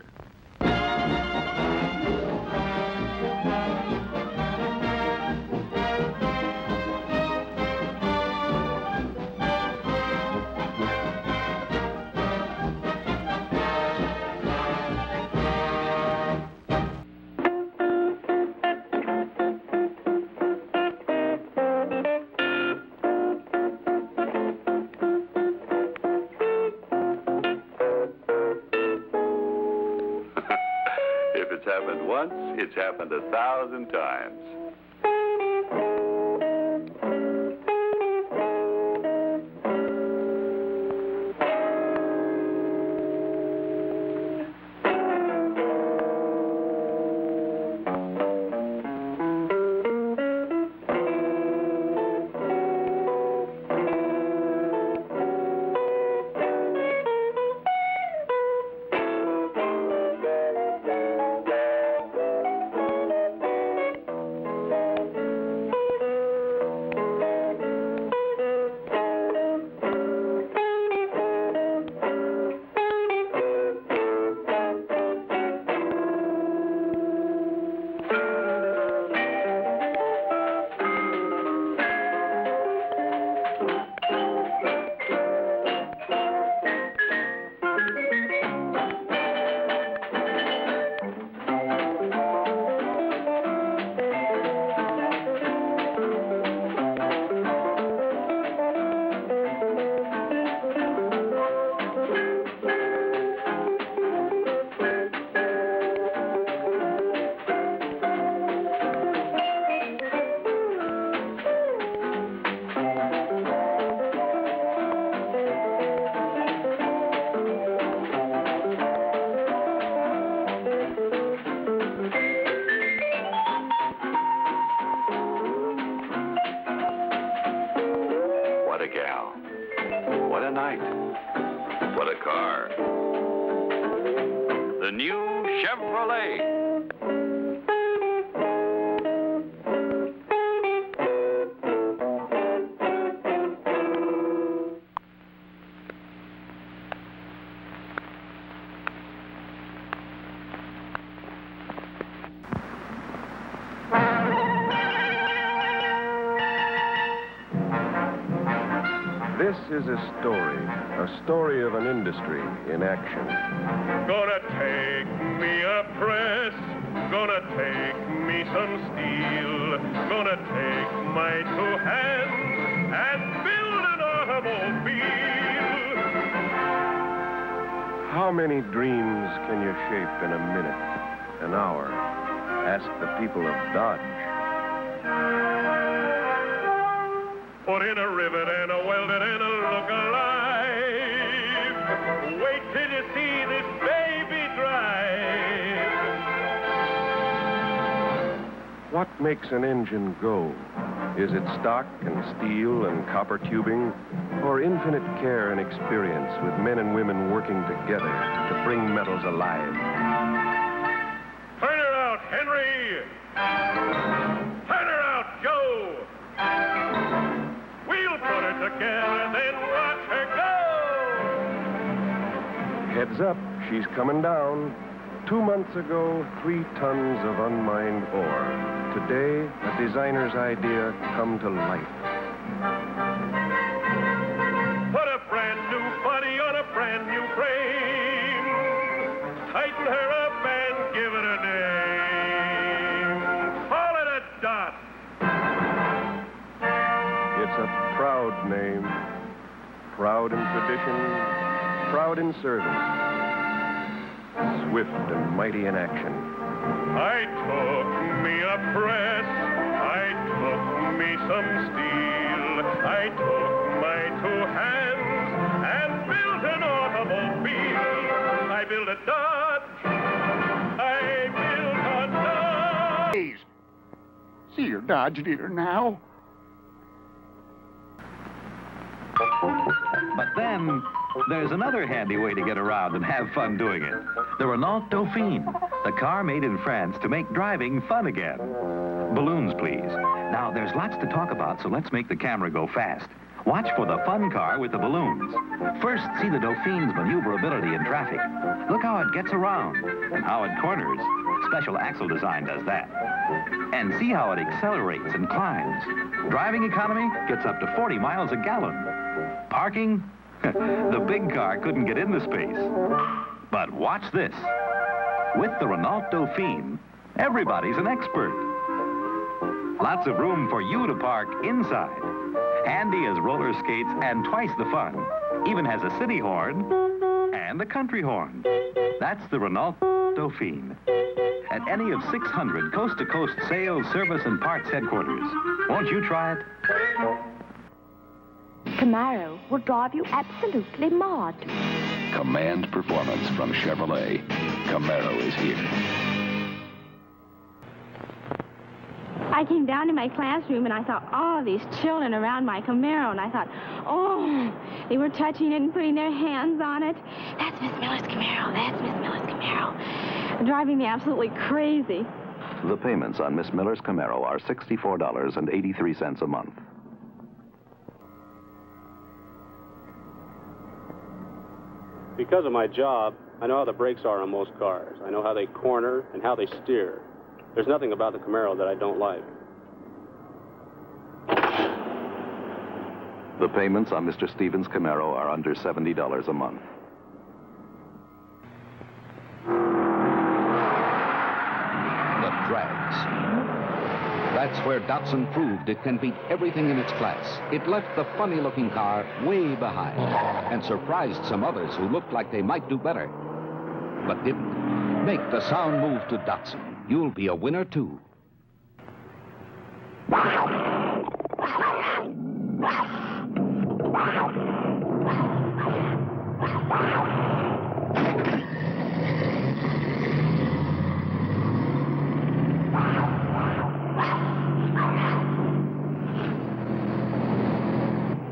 If it's happened once, it's happened 1,000 times. What a gal. What a night. What a car. The new Chevrolet. This is a story of an industry in action. Gonna take me a press, gonna take me some steel, gonna take my two hands and build an automobile. How many dreams can you shape in a minute, an hour? Ask the people of Dodge. Put in a rivet and a welded and a look alive. Wait till you see this baby drive. What makes an engine go? Is it stock and steel and copper tubing, or infinite care and experience with men and women working together to bring metals alive? Turn her out, Henry! Turn her out, Joe! We'll put her together, then watch her go! Heads up, she's coming down. 2 months ago, 3 tons of unmined ore. Today, a designer's idea come to life. Put a brand new body on a brand new frame. Tighten her up and give it a name. Call it a Dot. It's a proud name. Proud in tradition, proud in service. Swift and mighty in action. I took me a press, I took me some steel, I took my two hands and built an automobile. I built a Dodge, I built a Dodge. Please, see your Dodge dealer now. But then, there's another handy way to get around and have fun doing it. The Renault Dauphine, the car made in France to make driving fun again. Balloons, please. Now, there's lots to talk about, so let's make the camera go fast. Watch for the fun car with the balloons. First, see the Dauphine's maneuverability in traffic. Look how it gets around and how it corners. Special axle design does that. And see how it accelerates and climbs. Driving economy gets up to 40 miles a gallon. Parking? The big car couldn't get in the space. But watch this. With the Renault Dauphine, everybody's an expert. Lots of room for you to park inside. Handy as roller skates and twice the fun. Even has a city horn and a country horn. That's the Renault Dauphine. At any of 600 coast-to-coast sales, service, and parts headquarters. Won't you try it? Camaro will drive you absolutely mad. Command performance from Chevrolet. Camaro is here. I came down to my classroom and I saw all these children around my Camaro, and I thought, oh, they were touching it and putting their hands on it. That's Miss Miller's Camaro. That's Miss Miller's Camaro. Driving me absolutely crazy. The payments on Miss Miller's Camaro are $64.83 a month. Because of my job, I know how the brakes are on most cars. I know how they corner and how they steer. There's nothing about the Camaro that I don't like. The payments on Mr. Stevens' Camaro are under $70 a month. The drags. That's where Datsun proved it can beat everything in its class. It left the funny-looking car way behind and surprised some others who looked like they might do better, but didn't. Make the sound move to Datsun. You'll be a winner, too.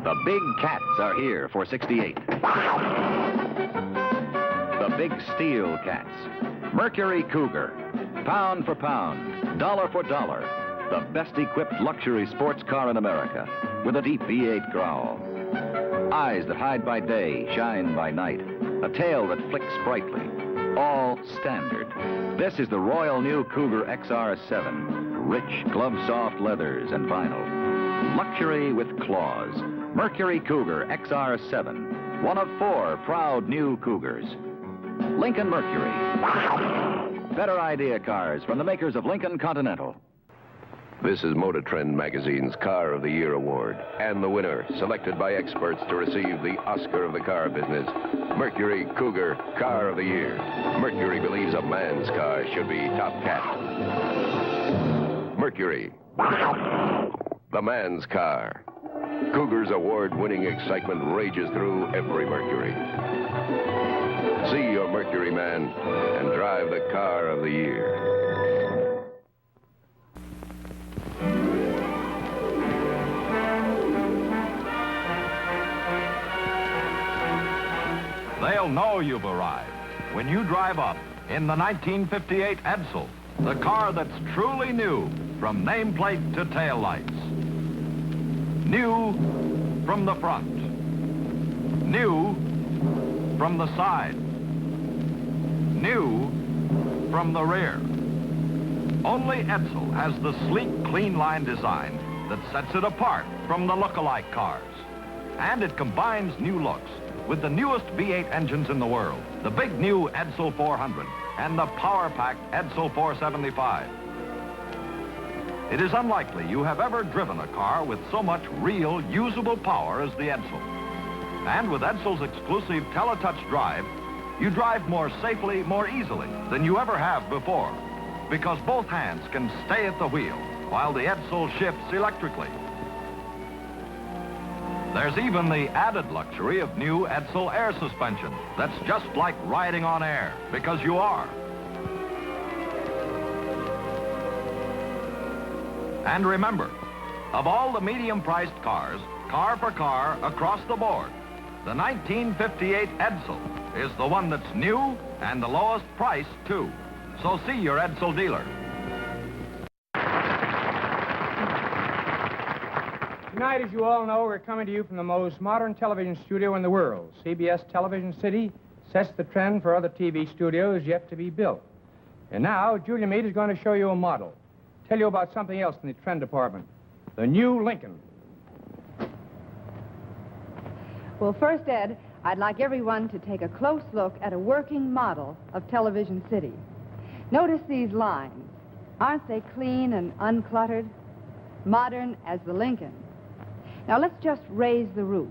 The big cats are here for 68. The big steel cats. Mercury Cougar. Pound for pound, dollar for dollar. The best equipped luxury sports car in America with a deep V8 growl. Eyes that hide by day, shine by night. A tail that flicks brightly. All standard. This is the royal new Cougar XR7. Rich, glove-soft leathers and vinyl. Luxury with claws. Mercury Cougar XR7. One of 4 proud new Cougars. Lincoln Mercury. Better idea cars from the makers of Lincoln Continental. This is Motor Trend Magazine's Car of the Year award. And the winner, selected by experts to receive the Oscar of the car business, Mercury Cougar Car of the Year. Mercury believes a man's car should be top cat. Mercury, the man's car. Cougar's award-winning excitement rages through every Mercury. See your Mercury man and drive the car of the year. They'll know you've arrived when you drive up in the 1958 Edsel, the car that's truly new from nameplate to taillights. New from the front. New from the side. New from the rear. Only Edsel has the sleek, clean line design that sets it apart from the look-alike cars. And it combines new looks with the newest V8 engines in the world, the big new Edsel 400 and the power-packed Edsel 475. It is unlikely you have ever driven a car with so much real, usable power as the Edsel. And with Edsel's exclusive TeleTouch drive, you drive more safely, more easily than you ever have before, because both hands can stay at the wheel while the Edsel shifts electrically. There's even the added luxury of new Edsel air suspension that's just like riding on air, because you are. And remember, of all the medium-priced cars, car for car, across the board, the 1958 Edsel is the one that's new and the lowest price, too. So see your Edsel dealer. Tonight, as you all know, we're coming to you from the most modern television studio in the world. CBS Television City sets the trend for other TV studios yet to be built. And now, Julia Mead is going to show you a model. Tell you about something else in the trend department. The new Lincoln. Well, first, Ed, I'd like everyone to take a close look at a working model of Television City. Notice these lines. Aren't they clean and uncluttered? Modern as the Lincoln. Now, let's just raise the roof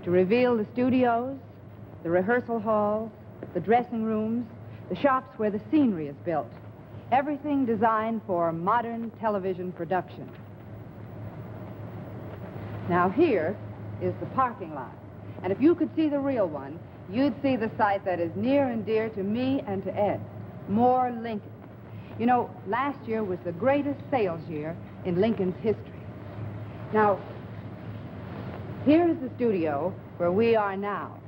to reveal the studios, the rehearsal halls, the dressing rooms, the shops where the scenery is built. Everything designed for modern television production. Now, here is the parking lot. And if you could see the real one, you'd see the sight that is near and dear to me and to Ed. More Lincoln. You know, last year was the greatest sales year in Lincoln's history. Now, here's the studio where we are now.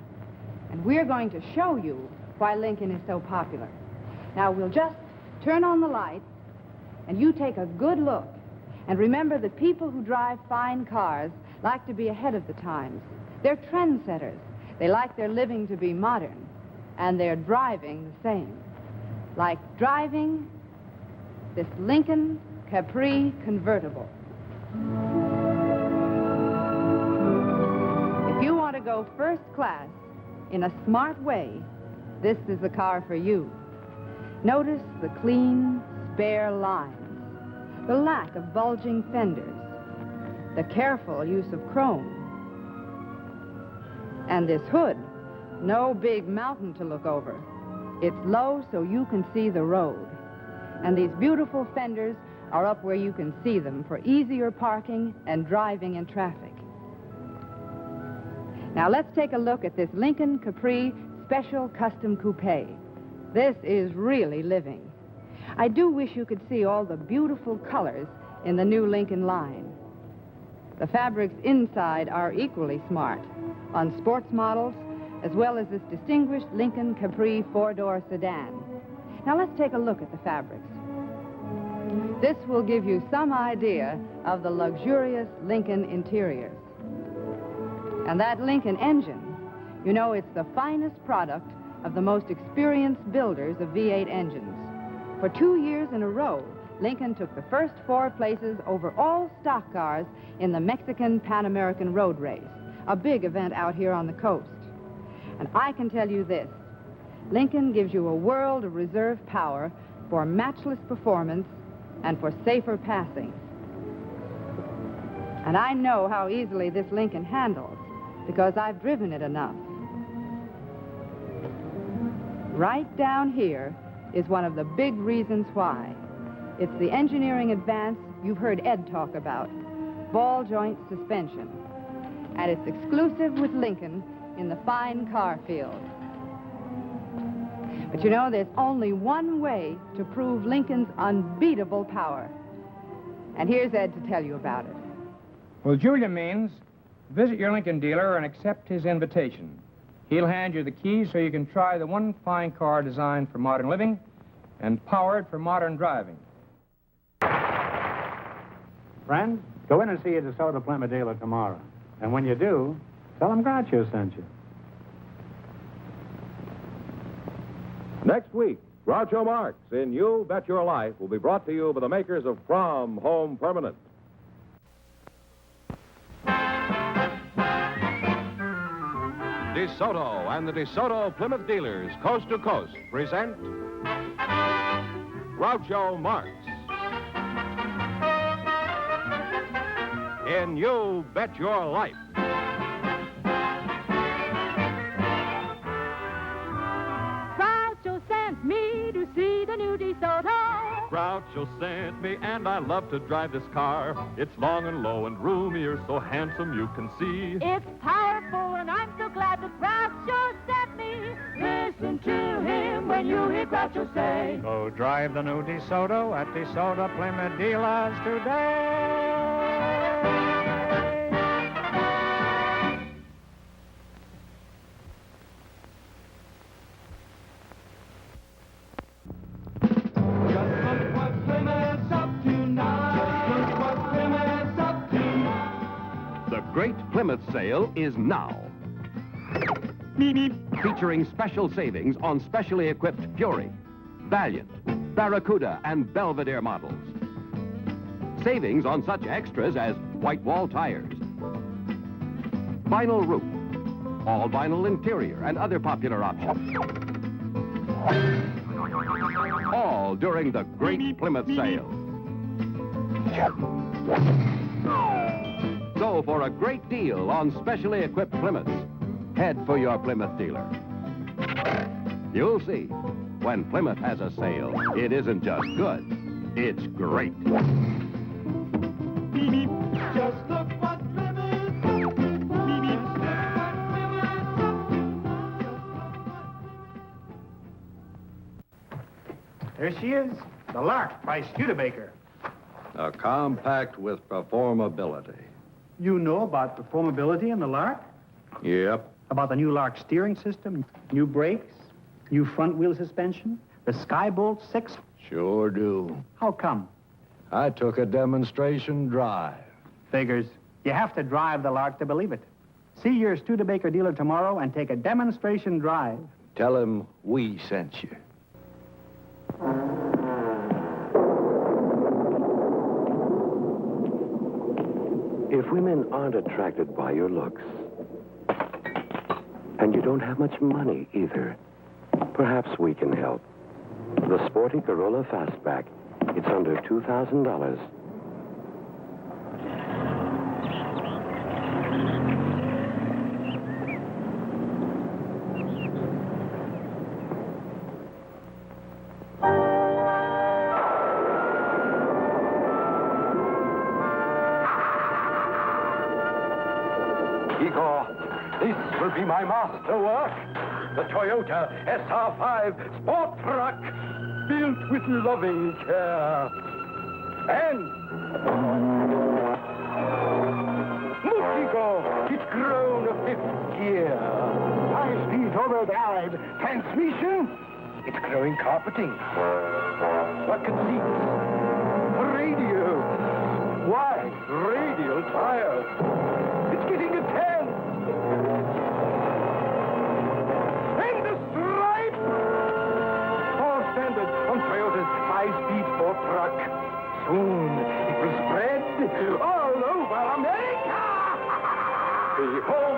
And we're going to show you why Lincoln is so popular. Now, we'll just turn on the lights, and you take a good look. And remember that people who drive fine cars like to be ahead of the times. They're trendsetters. They like their living to be modern, and their driving the same. Like driving this Lincoln Capri convertible. If you want to go first class in a smart way, this is the car for you. Notice the clean, spare lines, the lack of bulging fenders, the careful use of chrome. And this hood, no big mountain to look over. It's low so you can see the road. And these beautiful fenders are up where you can see them for easier parking and driving in traffic. Now let's take a look at this Lincoln Capri Special Custom Coupe. This is really living. I do wish you could see all the beautiful colors in the new Lincoln line. The fabrics inside are equally smart. On sports models, as well as this distinguished Lincoln Capri four-door sedan. Now let's take a look at the fabrics. This will give you some idea of the luxurious Lincoln interiors. And that Lincoln engine, you know, it's the finest product of the most experienced builders of V8 engines. For 2 years in a row, Lincoln took the first 4 places over all stock cars in the Mexican Pan American Road Race, a big event out here on the coast. And I can tell you this, Lincoln gives you a world of reserve power for matchless performance and for safer passing. And I know how easily this Lincoln handles because I've driven it enough. Right down here is one of the big reasons why. It's the engineering advance you've heard Ed talk about, ball joint suspension. And it's exclusive with Lincoln in the fine car field. But you know, there's only one way to prove Lincoln's unbeatable power. And here's Ed to tell you about it. Well, Julia means visit your Lincoln dealer and accept his invitation. He'll hand you the keys so you can try the one fine car designed for modern living and powered for modern driving. Friend, go in and see a DeSoto Plymouth dealer tomorrow. And when you do, tell him Groucho sent you. Next week, Groucho Marx in You Bet Your Life will be brought to you by the makers of From Home Permanent. DeSoto and the DeSoto Plymouth dealers, coast to coast, present Groucho Marx in You Bet Your Life. Groucho sent me to see the new DeSoto. Groucho sent me, and I love to drive this car. It's long and low and roomier, so handsome you can see. It's powerful, and I'm so glad that Groucho sent me. Listen to him when you hear Groucho say, Go drive the new DeSoto at DeSoto Plymouth dealers today. Great Plymouth sale is now. Featuring special savings on specially equipped Fury, Valiant, Barracuda, and Belvedere models. Savings on such extras as white wall tires, vinyl roof, all vinyl interior, and other popular options. All during the Great Plymouth sale. So for a great deal on specially equipped Plymouths, head for your Plymouth dealer. You'll see, when Plymouth has a sale, it isn't just good, it's great. just look what Plymouth. There she is, the Lark by Studebaker. A compact with performability. You know about performability in the Lark? Yep. About the new Lark steering system, new brakes, new front wheel suspension, the Skybolt 6? Sure do. How come? I took a demonstration drive. Figures. You have to drive the Lark to believe it. See your Studebaker dealer tomorrow and take a demonstration drive. Tell him we sent you. If women aren't attracted by your looks, and you don't have much money either, perhaps we can help. The sporty Corolla Fastback. It's under $2,000. Igor, this will be my masterwork. The Toyota SR5 sport truck, built with loving care. And look, Igor, it's grown a fifth gear. High-speed transmission? It's growing carpeting. Bucket seats. A radio. Why? Radial tires. It's getting a 10. And the stripe! All standard on Toyota's 5-speed Ford truck. Soon it will spread all over America. The home